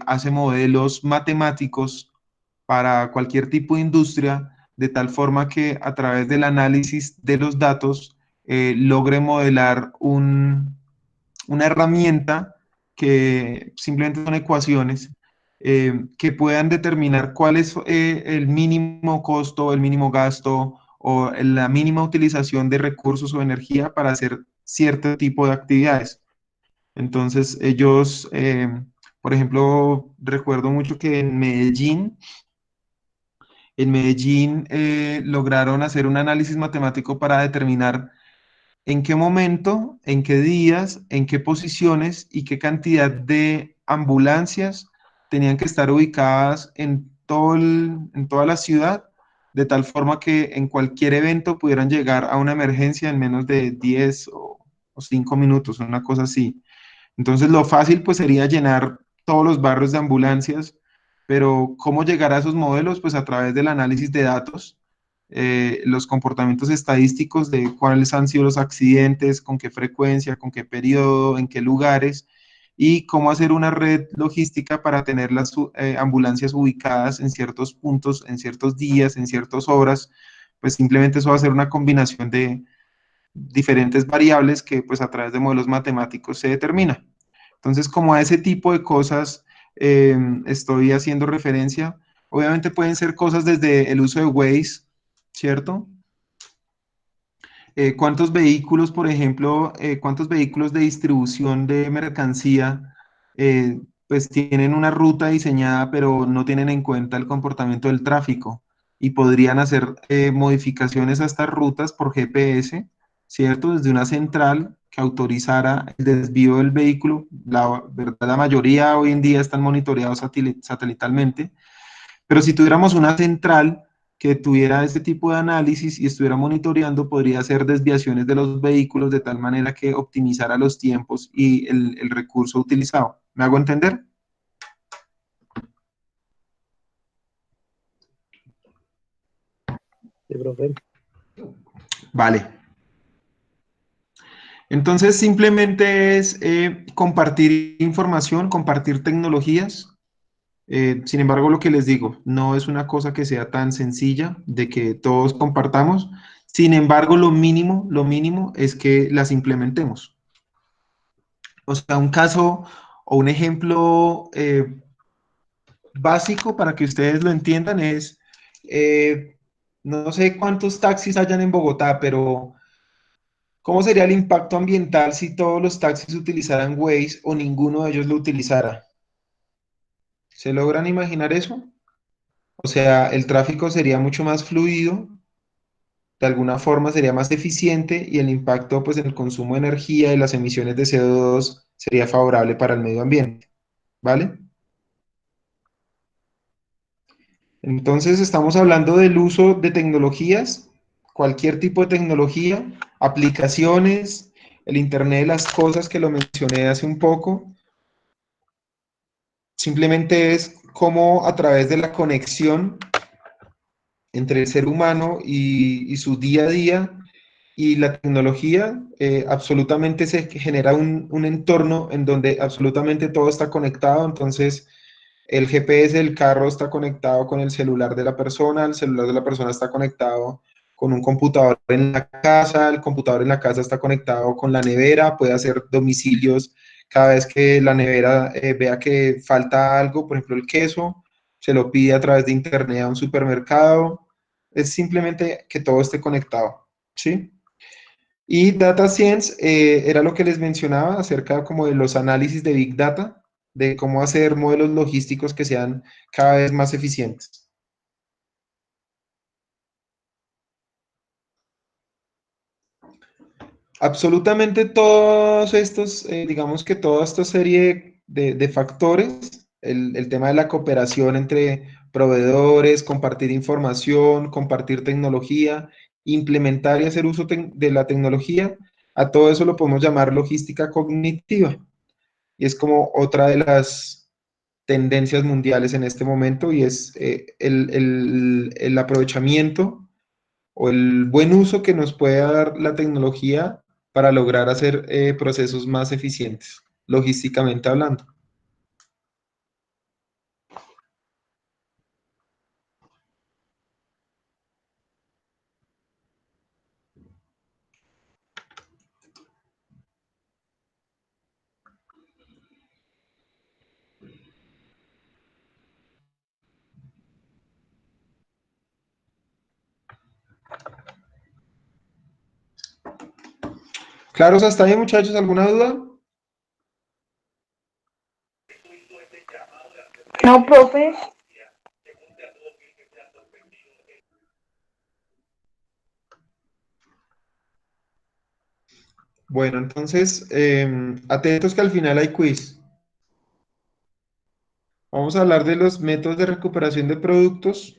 hace modelos matemáticos para cualquier tipo de industria, de tal forma que a través del análisis de los datos logre modelar una herramienta que simplemente son ecuaciones que puedan determinar cuál es el mínimo costo, el mínimo gasto o la mínima utilización de recursos o energía para hacer cierto tipo de actividades. Entonces, ellos, por ejemplo, recuerdo mucho que en Medellín lograron hacer un análisis matemático para determinar en qué momento, en qué días, en qué posiciones y qué cantidad de ambulancias tenían que estar ubicadas en en toda la ciudad, de tal forma que en cualquier evento pudieran llegar a una emergencia en menos de 10 o 5 minutos, una cosa así. Entonces lo fácil pues sería llenar todos los barrios de ambulancias, pero ¿cómo llegar a esos modelos? Pues a través del análisis de datos, los comportamientos estadísticos de cuáles han sido los accidentes, con qué frecuencia, con qué periodo, en qué lugares, y cómo hacer una red logística para tener las ambulancias ubicadas en ciertos puntos, en ciertos días, en ciertas horas. Pues simplemente eso va a ser una combinación de diferentes variables que pues a través de modelos matemáticos se determina. Entonces, como a ese tipo de cosas estoy haciendo referencia, obviamente pueden ser cosas desde el uso de Waze, ¿cierto? ¿Cuántos vehículos, por ejemplo, cuántos vehículos de distribución de mercancía pues tienen una ruta diseñada pero no tienen en cuenta el comportamiento del tráfico y podrían hacer modificaciones a estas rutas por GPS, ¿cierto? Desde una central que autorizara el desvío del vehículo. La verdad, la mayoría hoy en día están monitoreados satelitalmente, pero si tuviéramos una central que tuviera este tipo de análisis y estuviera monitoreando, podría hacer desviaciones de los vehículos de tal manera que optimizara los tiempos y el recurso utilizado. ¿Me hago entender? Sí, profe. Vale. Entonces, simplemente es compartir información, compartir tecnologías. Sin embargo, lo que les digo, no es una cosa que sea tan sencilla de que todos compartamos. Sin embargo, lo mínimo es que las implementemos. O sea, un caso o un ejemplo básico para que ustedes lo entiendan es, no sé cuántos taxis hayan en Bogotá, pero ¿cómo sería el impacto ambiental si todos los taxis utilizaran Waze o ninguno de ellos lo utilizara? ¿Se logran imaginar eso? O sea, el tráfico sería mucho más fluido, de alguna forma sería más eficiente y el impacto pues, en el consumo de energía y las emisiones de CO2 sería favorable para el medio ambiente, ¿vale? Entonces estamos hablando del uso de tecnologías, cualquier tipo de tecnología, aplicaciones, el Internet de las cosas que lo mencioné hace un poco. Simplemente es cómo a través de la conexión entre el ser humano y su día a día y la tecnología, absolutamente se genera un entorno en donde absolutamente todo está conectado. Entonces, el GPS del carro está conectado con el celular de la persona, el celular de la persona está conectado con un computador en la casa, el computador en la casa está conectado con la nevera, puede hacer domicilios cada vez que la nevera vea que falta algo, por ejemplo el queso, se lo pide a través de internet a un supermercado, es simplemente que todo esté conectado, ¿sí? Y Data Science era lo que les mencionaba acerca como de los análisis de Big Data, de cómo hacer modelos logísticos que sean cada vez más eficientes. Absolutamente todos estos, digamos que toda esta serie de factores, el tema de la cooperación entre proveedores, compartir información, compartir tecnología, implementar y hacer uso de la tecnología, a todo eso lo podemos llamar logística cognitiva. Y es como otra de las tendencias mundiales en este momento y es el aprovechamiento o el buen uso que nos puede dar la tecnología para lograr hacer procesos más eficientes, logísticamente hablando. ¿Claros hasta ahí, muchachos? ¿Alguna duda? No, profe. Bueno, entonces, atentos que al final hay quiz. Vamos a hablar de los métodos de recuperación de productos.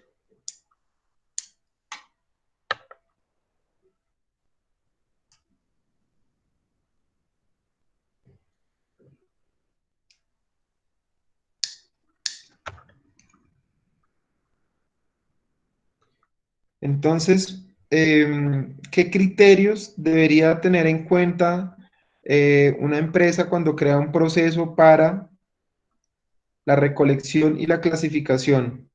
Entonces, ¿qué criterios debería tener en cuenta una empresa cuando crea un proceso para la recolección y la clasificación?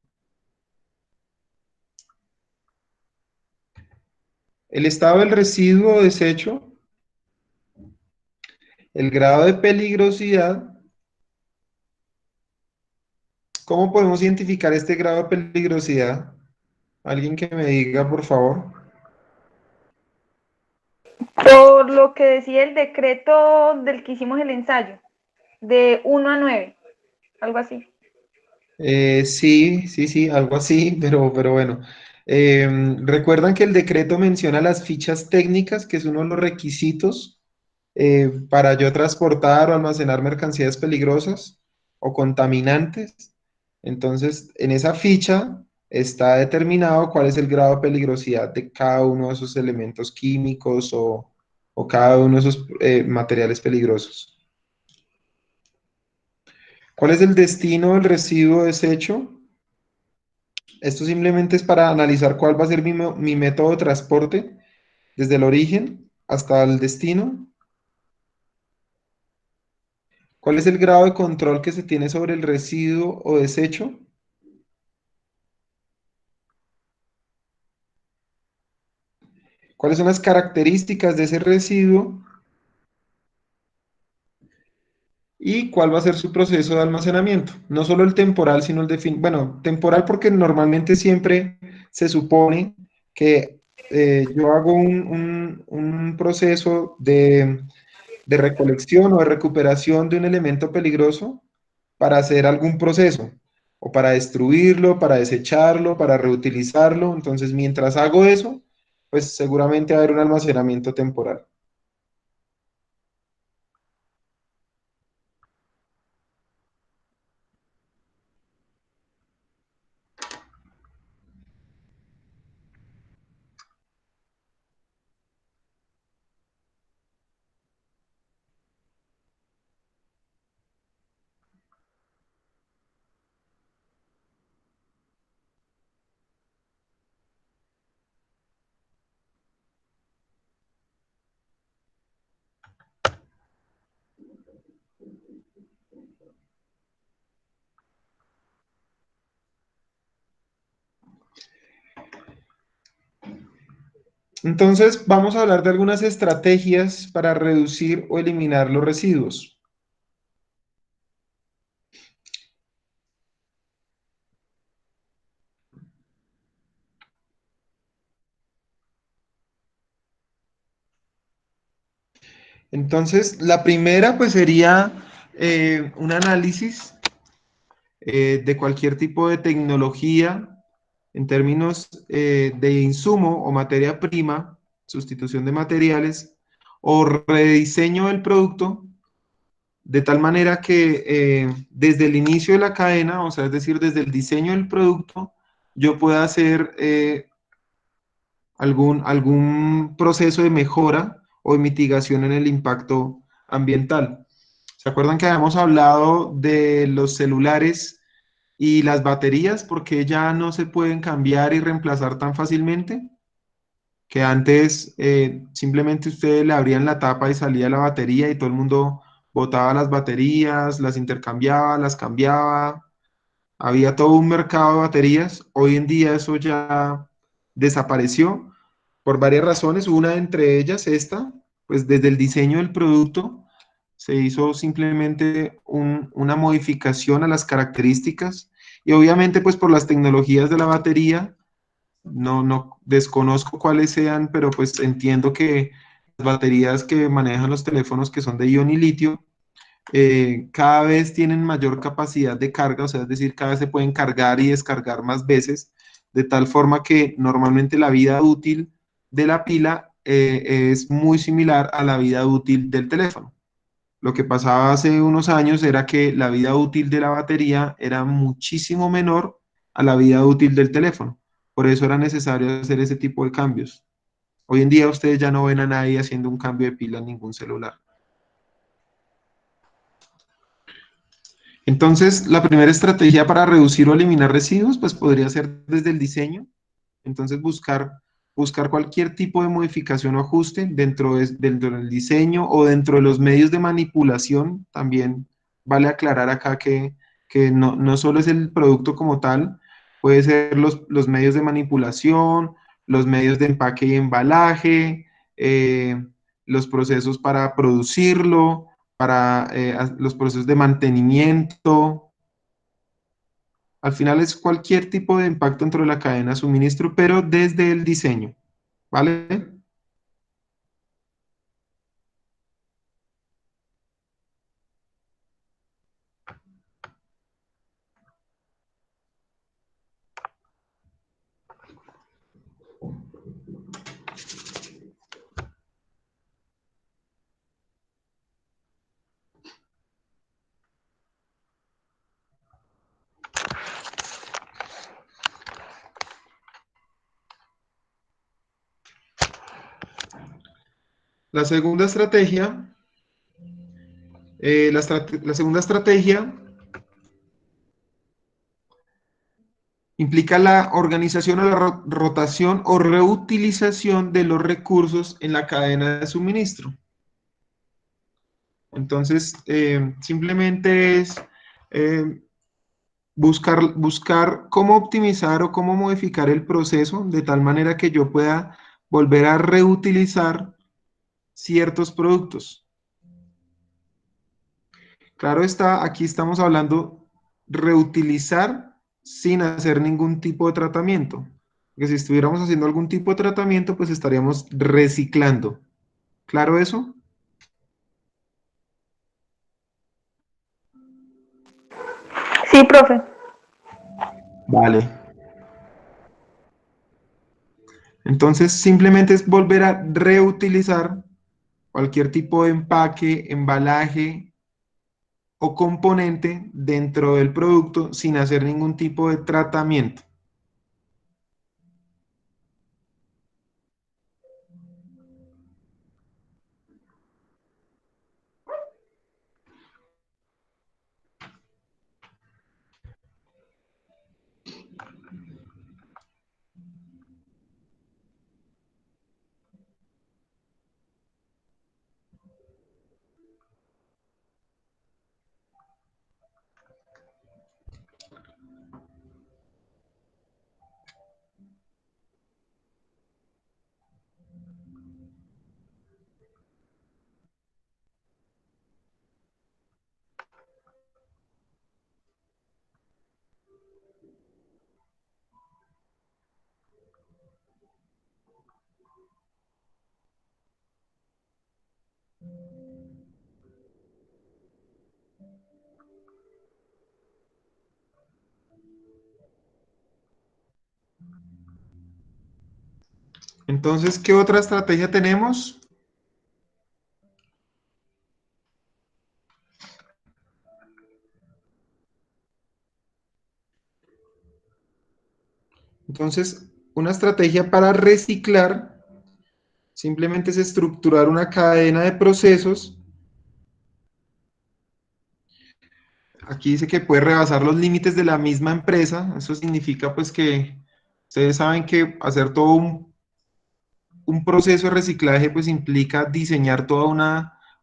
El estado del residuo o desecho, el grado de peligrosidad. ¿Cómo podemos identificar este grado de peligrosidad? Alguien que me diga, por favor. Por lo que decía el decreto del que hicimos el ensayo, de 1 a 9, algo así. Sí, algo así, pero bueno. Recuerdan que el decreto menciona las fichas técnicas, que es uno de los requisitos para yo transportar o almacenar mercancías peligrosas o contaminantes. Entonces, en esa ficha está determinado cuál es el grado de peligrosidad de cada uno de esos elementos químicos o cada uno de esos materiales peligrosos. ¿Cuál es el destino del residuo desecho? Esto simplemente es para analizar cuál va a ser mi método de transporte desde el origen hasta el destino. ¿Cuál es el grado de control que se tiene sobre el residuo o desecho? ¿Cuáles son las características de ese residuo? ¿Y cuál va a ser su proceso de almacenamiento? No solo el temporal, sino el bueno, temporal porque normalmente siempre se supone que yo hago un proceso de recolección o de recuperación de un elemento peligroso para hacer algún proceso, o para destruirlo, para desecharlo, para reutilizarlo. Entonces, mientras hago eso, pues seguramente va a haber un almacenamiento temporal. Entonces, vamos a hablar de algunas estrategias para reducir o eliminar los residuos. Entonces, la primera pues sería un análisis de cualquier tipo de tecnología en términos de insumo o materia prima, sustitución de materiales o rediseño del producto, de tal manera que desde el inicio de la cadena, o sea, es decir, desde el diseño del producto, yo pueda hacer algún proceso de mejora o de mitigación en el impacto ambiental. ¿Se acuerdan que habíamos hablado de los celulares y las baterías? Porque ya no se pueden cambiar y reemplazar tan fácilmente, que antes simplemente ustedes le abrían la tapa y salía la batería y todo el mundo botaba las baterías, las intercambiaba, las cambiaba. Había todo un mercado de baterías. Hoy en día eso ya desapareció por varias razones. Una entre ellas esta, pues desde el diseño del producto se hizo simplemente una modificación a las características y obviamente pues por las tecnologías de la batería, no desconozco cuáles sean, pero pues entiendo que las baterías que manejan los teléfonos que son de ion y litio, cada vez tienen mayor capacidad de carga, o sea, es decir, cada vez se pueden cargar y descargar más veces, de tal forma que normalmente la vida útil de la pila es muy similar a la vida útil del teléfono. Lo que pasaba hace unos años era que la vida útil de la batería era muchísimo menor a la vida útil del teléfono. Por eso era necesario hacer ese tipo de cambios. Hoy en día ustedes ya no ven a nadie haciendo un cambio de pila en ningún celular. Entonces, la primera estrategia para reducir o eliminar residuos, pues podría ser desde el diseño. Entonces, buscar cualquier tipo de modificación o ajuste dentro del diseño o dentro de los medios de manipulación. También vale aclarar acá que no solo es el producto como tal, puede ser los medios de manipulación, los medios de empaque y embalaje, los procesos para producirlo, para los procesos de mantenimiento. Al final es cualquier tipo de impacto dentro de la cadena de suministro, pero desde el diseño, ¿vale? La segunda estrategia, la segunda estrategia implica la organización o la rotación o reutilización de los recursos en la cadena de suministro. Entonces, simplemente es buscar cómo optimizar o cómo modificar el proceso de tal manera que yo pueda volver a reutilizar ciertos productos. Claro está, aquí estamos hablando reutilizar sin hacer ningún tipo de tratamiento. Porque si estuviéramos haciendo algún tipo de tratamiento, pues estaríamos reciclando. ¿Claro eso? Sí, profe. Vale. Entonces, simplemente es volver a reutilizar cualquier tipo de empaque, embalaje o componente dentro del producto sin hacer ningún tipo de tratamiento. Entonces, ¿qué otra estrategia tenemos? Entonces, una estrategia para reciclar simplemente es estructurar una cadena de procesos. Aquí dice que puede rebasar los límites de la misma empresa. Eso significa pues que ustedes saben que hacer todo un proceso de reciclaje pues implica diseñar toda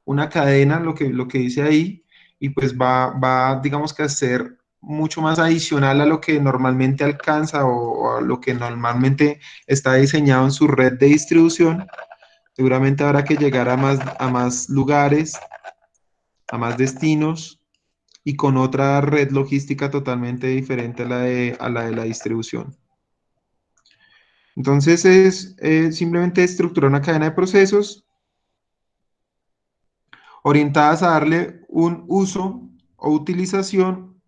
una cadena, lo que dice ahí, y pues digamos que a ser mucho más adicional a lo que normalmente alcanza o a lo que normalmente está diseñado en su red de distribución. Seguramente habrá que llegar a más lugares, a más destinos y con otra red logística totalmente diferente a la de la distribución. Entonces es simplemente estructurar una cadena de procesos orientadas a darle un uso o utilización,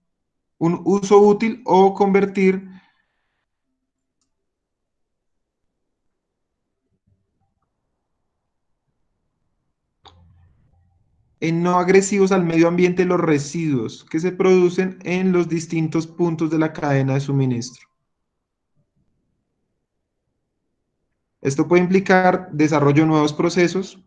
un uso útil o convertir en no agresivos al medio ambiente los residuos que se producen en los distintos puntos de la cadena de suministro. Esto puede implicar desarrollo de nuevos procesos,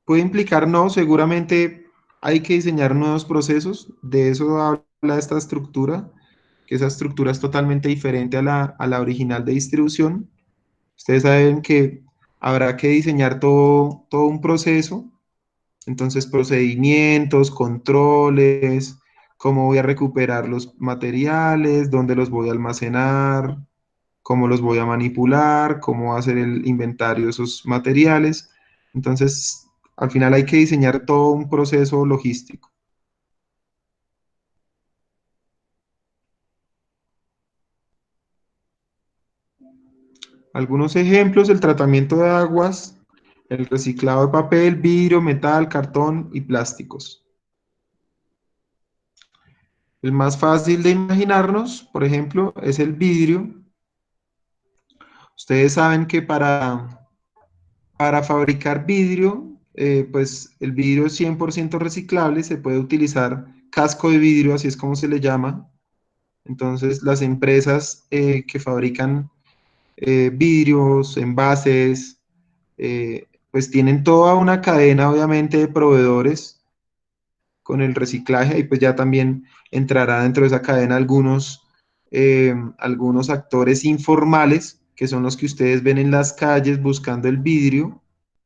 puede implicar no, seguramente hay que diseñar nuevos procesos, de eso habla esta estructura, que esa estructura es totalmente diferente a la original de distribución. Ustedes saben que habrá que diseñar todo un proceso, entonces procedimientos, controles, cómo voy a recuperar los materiales, dónde los voy a almacenar, cómo los voy a manipular, cómo hacer el inventario de esos materiales. Entonces, al final hay que diseñar todo un proceso logístico. Algunos ejemplos: el tratamiento de aguas, el reciclado de papel, vidrio, metal, cartón y plásticos. El más fácil de imaginarnos, por ejemplo, es el vidrio. Ustedes saben que para fabricar vidrio, pues el vidrio es 100% reciclable, se puede utilizar casco de vidrio, así es como se le llama. Entonces, las empresas que fabrican vidrios, envases, pues tienen toda una cadena, obviamente, de proveedores con el reciclaje, y pues ya también entrará dentro de esa cadena algunos actores informales, que son los que ustedes ven en las calles buscando el vidrio,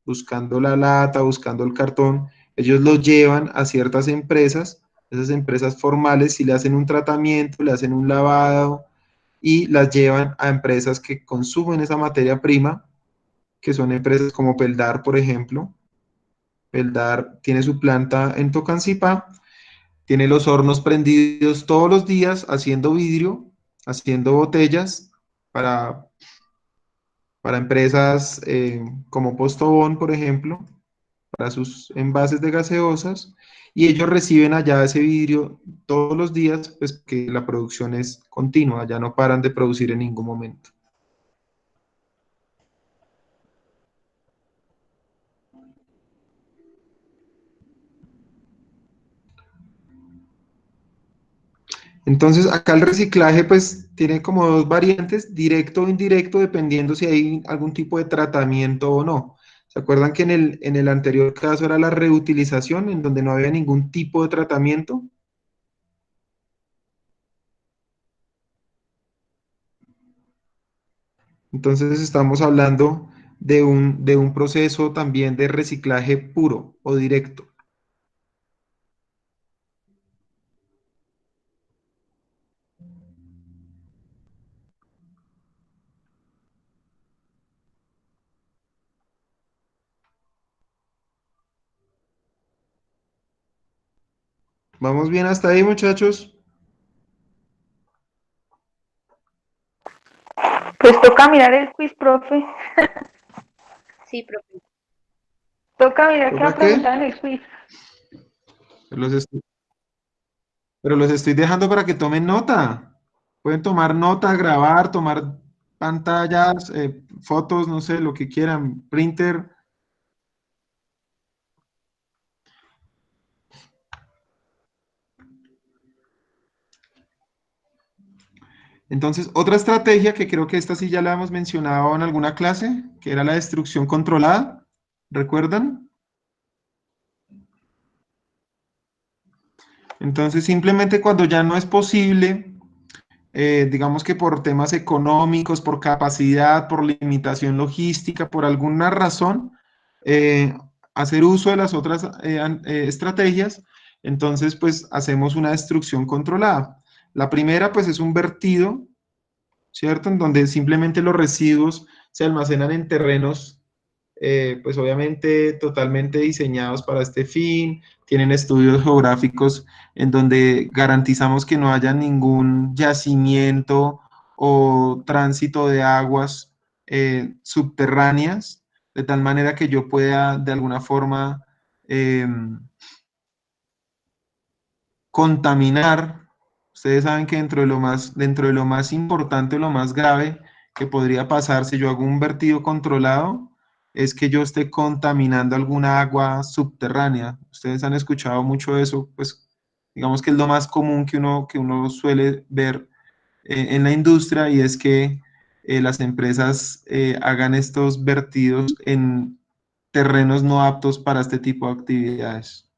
buscando la lata, buscando el cartón. Ellos lo llevan a ciertas empresas, esas empresas formales, y le hacen un tratamiento, le hacen un lavado, y las llevan a empresas que consumen esa materia prima, que son empresas como Peldar, por ejemplo. Peldar tiene su planta en Tocancipá, tiene los hornos prendidos todos los días haciendo vidrio, haciendo botellas para, para empresas como Postobón, por ejemplo, para sus envases de gaseosas, y ellos reciben allá ese vidrio todos los días, pues que la producción es continua, ya no paran de producir en ningún momento. Entonces, acá el reciclaje pues tiene como dos variantes: directo o indirecto, dependiendo si hay algún tipo de tratamiento o no. ¿Se acuerdan que en el anterior caso era la reutilización, en donde no había ningún tipo de tratamiento? Entonces estamos hablando de un proceso también de reciclaje puro o directo. ¿Vamos bien hasta ahí, muchachos? Pues toca mirar el quiz, profe. Sí, profe. Toca mirar qué va a ¿Toca qué? preguntar en el quiz. Pero los estoy dejando para que tomen nota. Pueden tomar nota, grabar, tomar pantallas, fotos, no sé, lo que quieran, printer. Entonces, otra estrategia, que creo que esta sí ya la hemos mencionado en alguna clase, que era la destrucción controlada. ¿Recuerdan? Entonces, simplemente cuando ya no es posible, digamos que por temas económicos, por capacidad, por limitación logística, por alguna razón, hacer uso de las otras estrategias, entonces pues hacemos una destrucción controlada. La primera pues es un vertido, ¿cierto? En donde simplemente los residuos se almacenan en terrenos, pues obviamente totalmente diseñados para este fin, tienen estudios geográficos en donde garantizamos que no haya ningún yacimiento o tránsito de aguas subterráneas, de tal manera que yo pueda de alguna forma contaminar. Ustedes saben que dentro de lo más importante, lo más grave que podría pasar si yo hago un vertido controlado, es que yo esté contaminando alguna agua subterránea. Ustedes han escuchado mucho eso, pues digamos que es lo más común que uno suele ver en la industria, y es que las empresas hagan estos vertidos en terrenos no aptos para este tipo de actividades.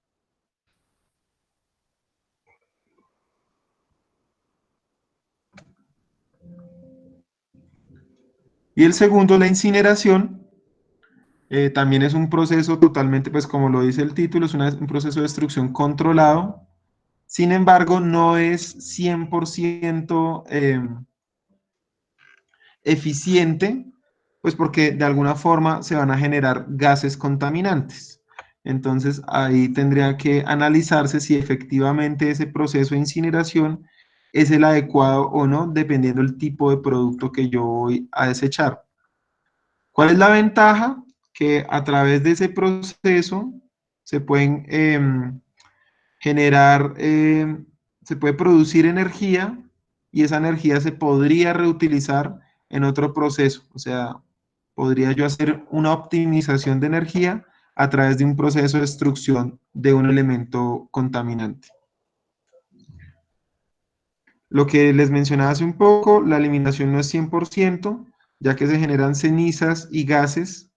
Y el segundo, la incineración, también es un proceso totalmente, pues como lo dice el título, es un proceso de destrucción controlado. Sin embargo, no es 100% eficiente, pues porque de alguna forma se van a generar gases contaminantes. Entonces, ahí tendría que analizarse si efectivamente ese proceso de incineración es el adecuado o no, dependiendo del tipo de producto que yo voy a desechar. ¿Cuál es la ventaja? Que a través de ese proceso se pueden generar, se puede producir energía, y esa energía se podría reutilizar en otro proceso. O sea, podría yo hacer una optimización de energía a través de un proceso de destrucción de un elemento contaminante. Lo que les mencionaba hace un poco, la eliminación no es 100%, ya que se generan cenizas y gases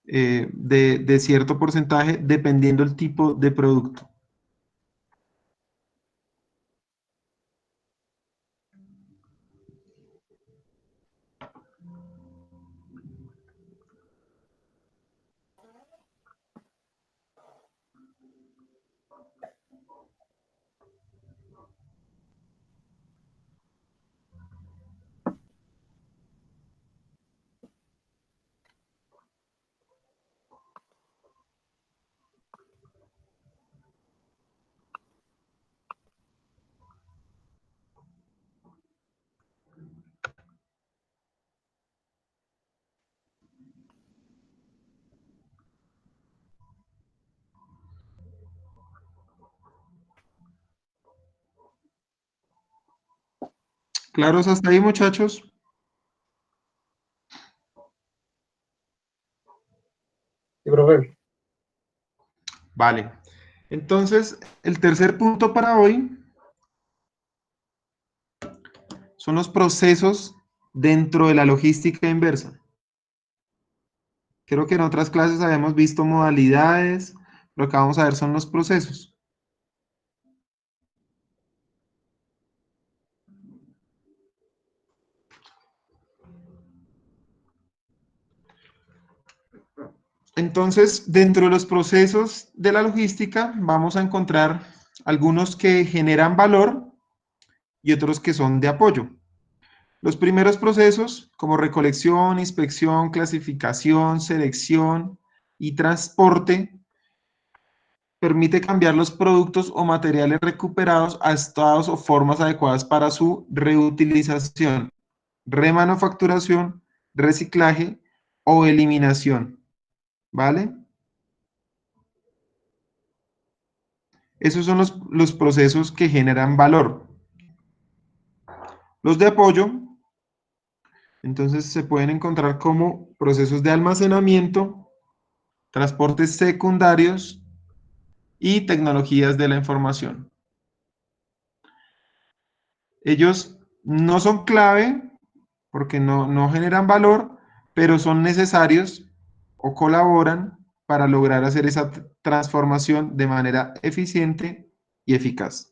de cierto porcentaje dependiendo del tipo de producto. ¿Claros hasta ahí, muchachos? Sí, profe. Vale. Entonces, el tercer punto para hoy son los procesos dentro de la logística inversa. Creo que en otras clases habíamos visto modalidades, lo que vamos a ver son los procesos. Entonces, dentro de los procesos de la logística, vamos a encontrar algunos que generan valor y otros que son de apoyo. Los primeros procesos, como recolección, inspección, clasificación, selección y transporte, permite cambiar los productos o materiales recuperados a estados o formas adecuadas para su reutilización, remanufacturación, reciclaje o eliminación. ¿Vale? Esos son los procesos que generan valor. Los de apoyo, entonces se pueden encontrar como procesos de almacenamiento, transportes secundarios y tecnologías de la información. Ellos no son clave porque no generan valor, pero son necesarios o colaboran para lograr hacer esa transformación de manera eficiente y eficaz.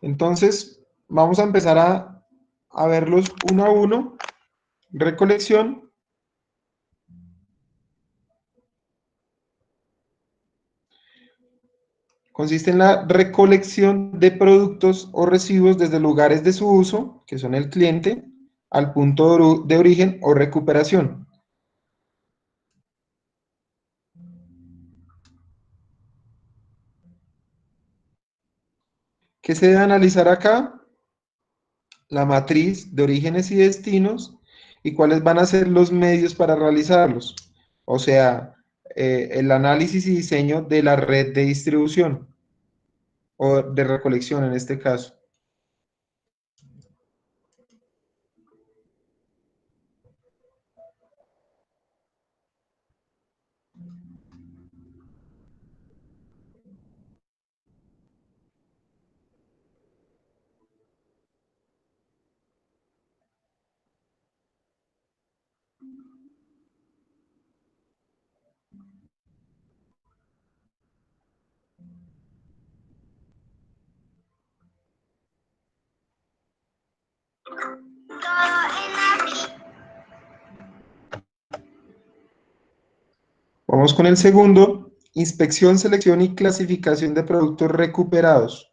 Entonces, vamos a empezar a verlos uno a uno. Recolección. Consiste en la recolección de productos o residuos desde lugares de su uso, que son el cliente, al punto de origen o recuperación. ¿Qué se debe analizar acá? La matriz de orígenes y destinos y cuáles van a ser los medios para realizarlos. O sea, el análisis y diseño de la red de distribución o de recolección en este caso. Vamos con el segundo, inspección, selección y clasificación de productos recuperados.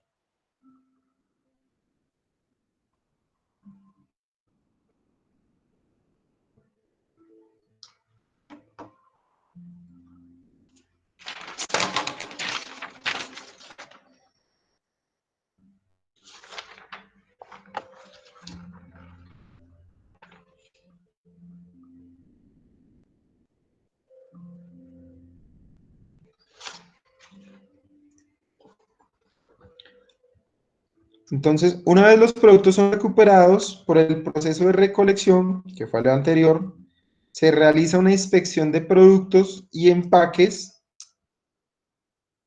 Entonces, una vez los productos son recuperados por el proceso de recolección, que fue el anterior, se realiza una inspección de productos y empaques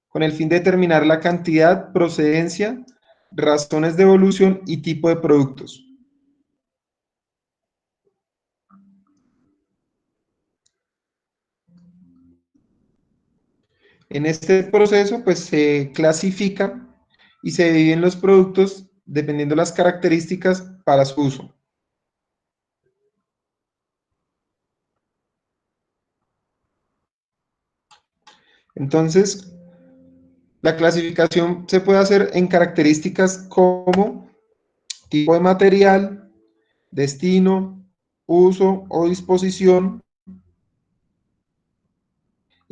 con el fin de determinar la cantidad, procedencia, razones de evolución y tipo de productos. En este proceso, pues se clasifica y se dividen los productos dependiendo de las características para su uso. Entonces, la clasificación se puede hacer en características como tipo de material, destino, uso o disposición,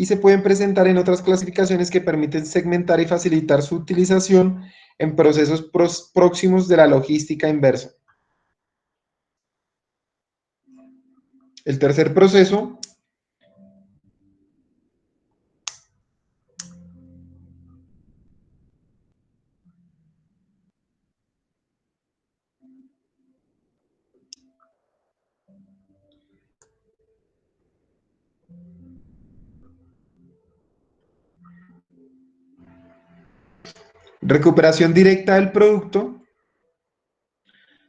y se pueden presentar en otras clasificaciones que permiten segmentar y facilitar su utilización en procesos próximos de la logística inversa. El tercer proceso recuperación directa del producto.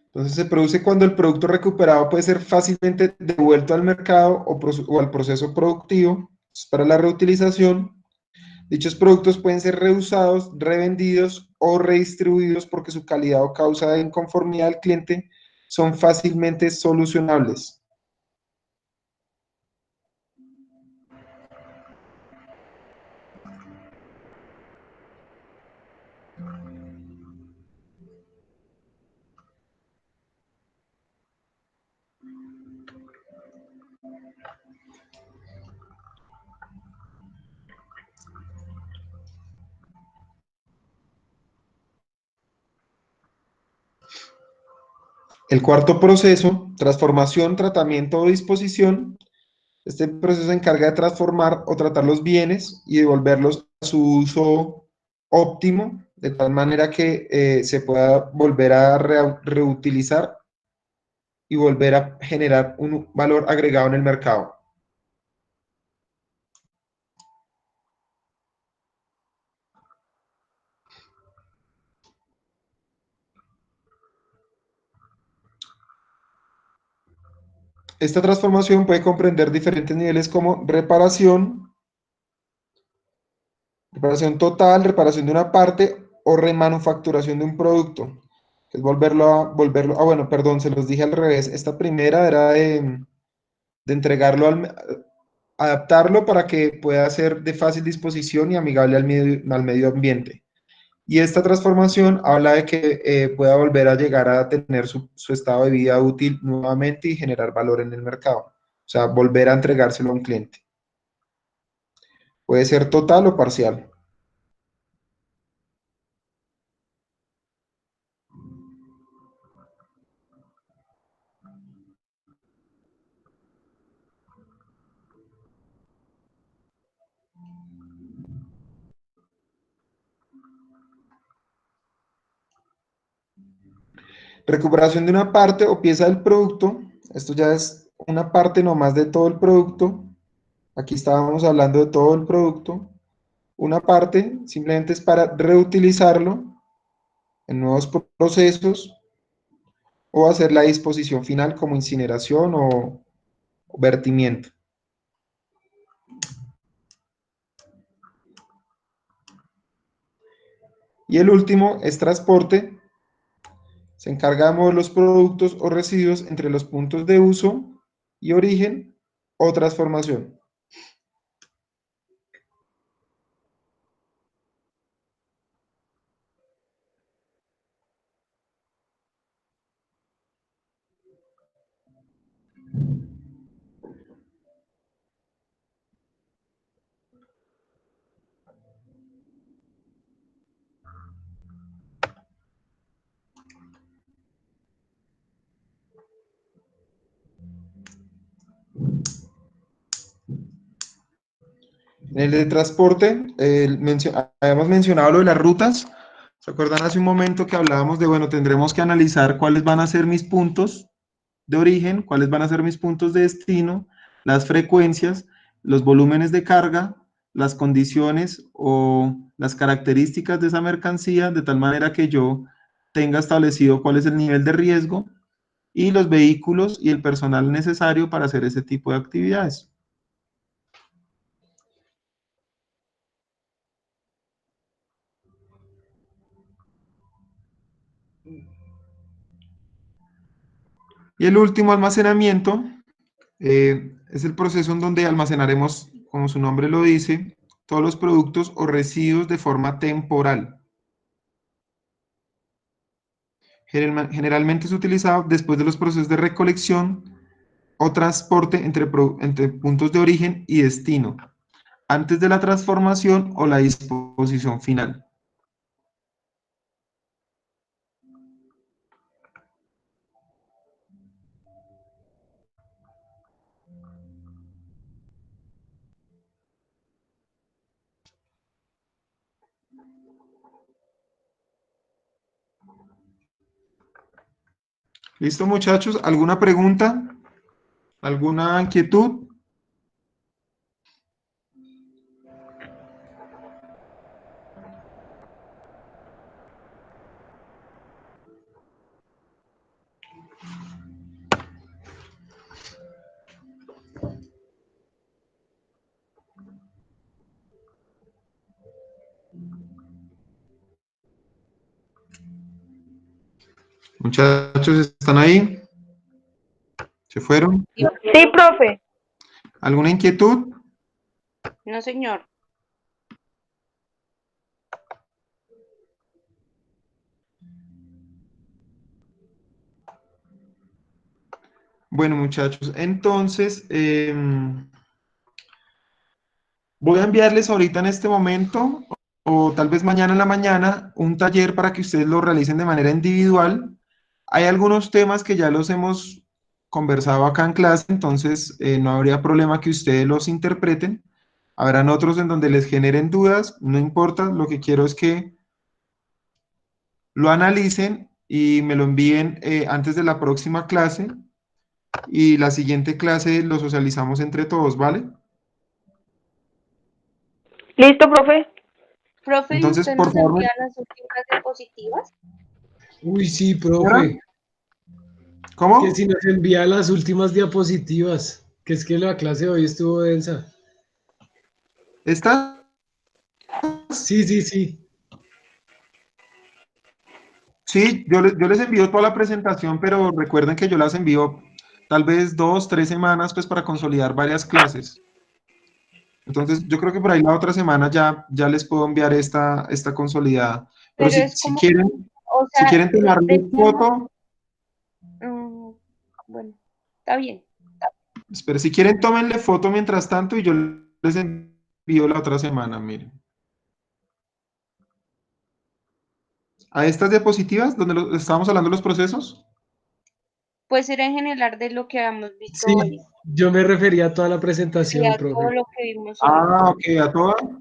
Entonces se produce cuando el producto recuperado puede ser fácilmente devuelto al mercado o al proceso productivo para la reutilización. Dichos productos pueden ser reusados, revendidos o redistribuidos porque su calidad o causa de inconformidad al cliente son fácilmente solucionables. El cuarto proceso, transformación, tratamiento o disposición. Este proceso se encarga de transformar o tratar los bienes y devolverlos a su uso óptimo, de tal manera que se pueda volver a reutilizar y volver a generar un valor agregado en el mercado. Esta transformación puede comprender diferentes niveles como reparación total, reparación de una parte o remanufacturación de un producto. Es bueno, perdón, se los dije al revés. Esta primera era de entregarlo adaptarlo para que pueda ser de fácil disposición y amigable al medio ambiente. Y esta transformación habla de que pueda volver a llegar a tener su estado de vida útil nuevamente y generar valor en el mercado. O sea, volver a entregárselo a un cliente. Puede ser total o parcial. Recuperación de una parte o pieza del producto. Esto ya es una parte nomás de todo el producto. Aquí estábamos hablando de todo el producto. Una parte simplemente es para reutilizarlo en nuevos procesos o hacer la disposición final como incineración o vertimiento. Y el último es transporte. Se encarga de mover los productos o residuos entre los puntos de uso y origen o transformación. En el de transporte, habíamos mencionado lo de las rutas. ¿Se acuerdan hace un momento que hablábamos de, bueno, tendremos que analizar cuáles van a ser mis puntos de origen, cuáles van a ser mis puntos de destino, las frecuencias, los volúmenes de carga, las condiciones o las características de esa mercancía, de tal manera que yo tenga establecido cuál es el nivel de riesgo y los vehículos y el personal necesario para hacer ese tipo de actividades. Y el último, almacenamiento, es el proceso en donde almacenaremos, como su nombre lo dice, todos los productos o residuos de forma temporal. Generalmente es utilizado después de los procesos de recolección o transporte entre puntos de origen y destino, antes de la transformación o la disposición final. ¿Listo, muchachos? ¿Alguna pregunta? ¿Alguna inquietud? Muchachos, ¿están ahí? ¿Se fueron? Sí, profe. ¿Alguna inquietud? No, señor. Bueno, muchachos, entonces voy a enviarles ahorita en este momento o tal vez mañana en la mañana un taller para que ustedes lo realicen de manera individual. Hay algunos temas que ya los hemos conversado acá en clase, entonces no habría problema que ustedes los interpreten. Habrán otros en donde les generen dudas, no importa, lo que quiero es que lo analicen y me lo envíen antes de la próxima clase y la siguiente clase lo socializamos entre todos, ¿vale? Listo, profe. Profe, ¿y Entonces, usted por nos favor, envía las últimas diapositivas? Uy, sí, señora, profe. Que ¿cómo? si nos envía las últimas diapositivas, que es que la clase de hoy estuvo densa. ¿Estás? Sí, sí, sí. Sí, yo les envío toda la presentación, pero recuerden que yo las envío tal vez 2, 3 semanas, pues para consolidar varias clases. Entonces, yo creo que por ahí la otra semana ya les puedo enviar esta consolidada. Pero Pero si, es si como, quieren, o si sea, quieren tomarle deberíamos, foto, bueno, está bien. espera, si quieren, tómenle foto mientras tanto y yo les envío la otra semana, miren. A estas diapositivas donde estábamos hablando de los procesos. Pues era en general de lo que habíamos visto Sí, hoy, yo me refería a toda la sí, presentación, a todo profe. lo que vimos hoy. Ah, ok, a todas. Yo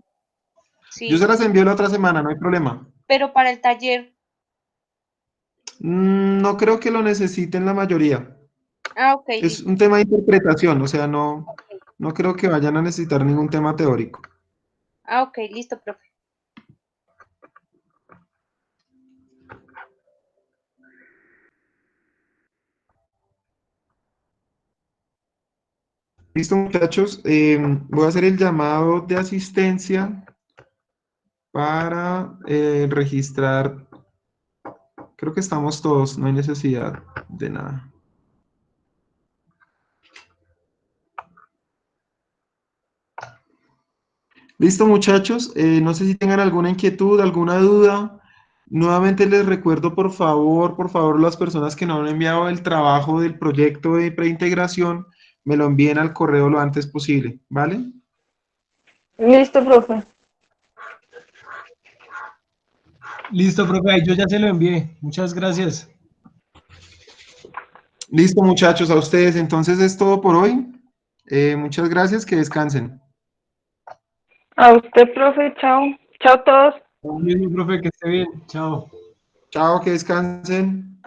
se Sí, las envío la otra semana, no hay problema. pero para el taller, No creo que lo necesiten la mayoría. Ah, ok, Es listo. un tema de interpretación, o sea, no creo que vayan a necesitar ningún tema teórico. Ah, ok, listo, profe. Listo, muchachos. Voy a hacer el llamado de asistencia para registrar. Creo que estamos todos, no hay necesidad de nada. Listo, muchachos. No sé si tengan alguna inquietud, alguna duda. Nuevamente les recuerdo, por favor, las personas que no han enviado el trabajo del proyecto de preintegración, me lo envíen al correo lo antes posible, ¿vale? Listo, profe. Listo, profe, ahí yo ya se lo envié. Muchas gracias. Listo, muchachos, a ustedes. Entonces es todo por hoy. Muchas gracias, que descansen. A usted, profe, chao. Chao a todos. Lo mismo, profe, que esté bien. Chao. Chao, que descansen.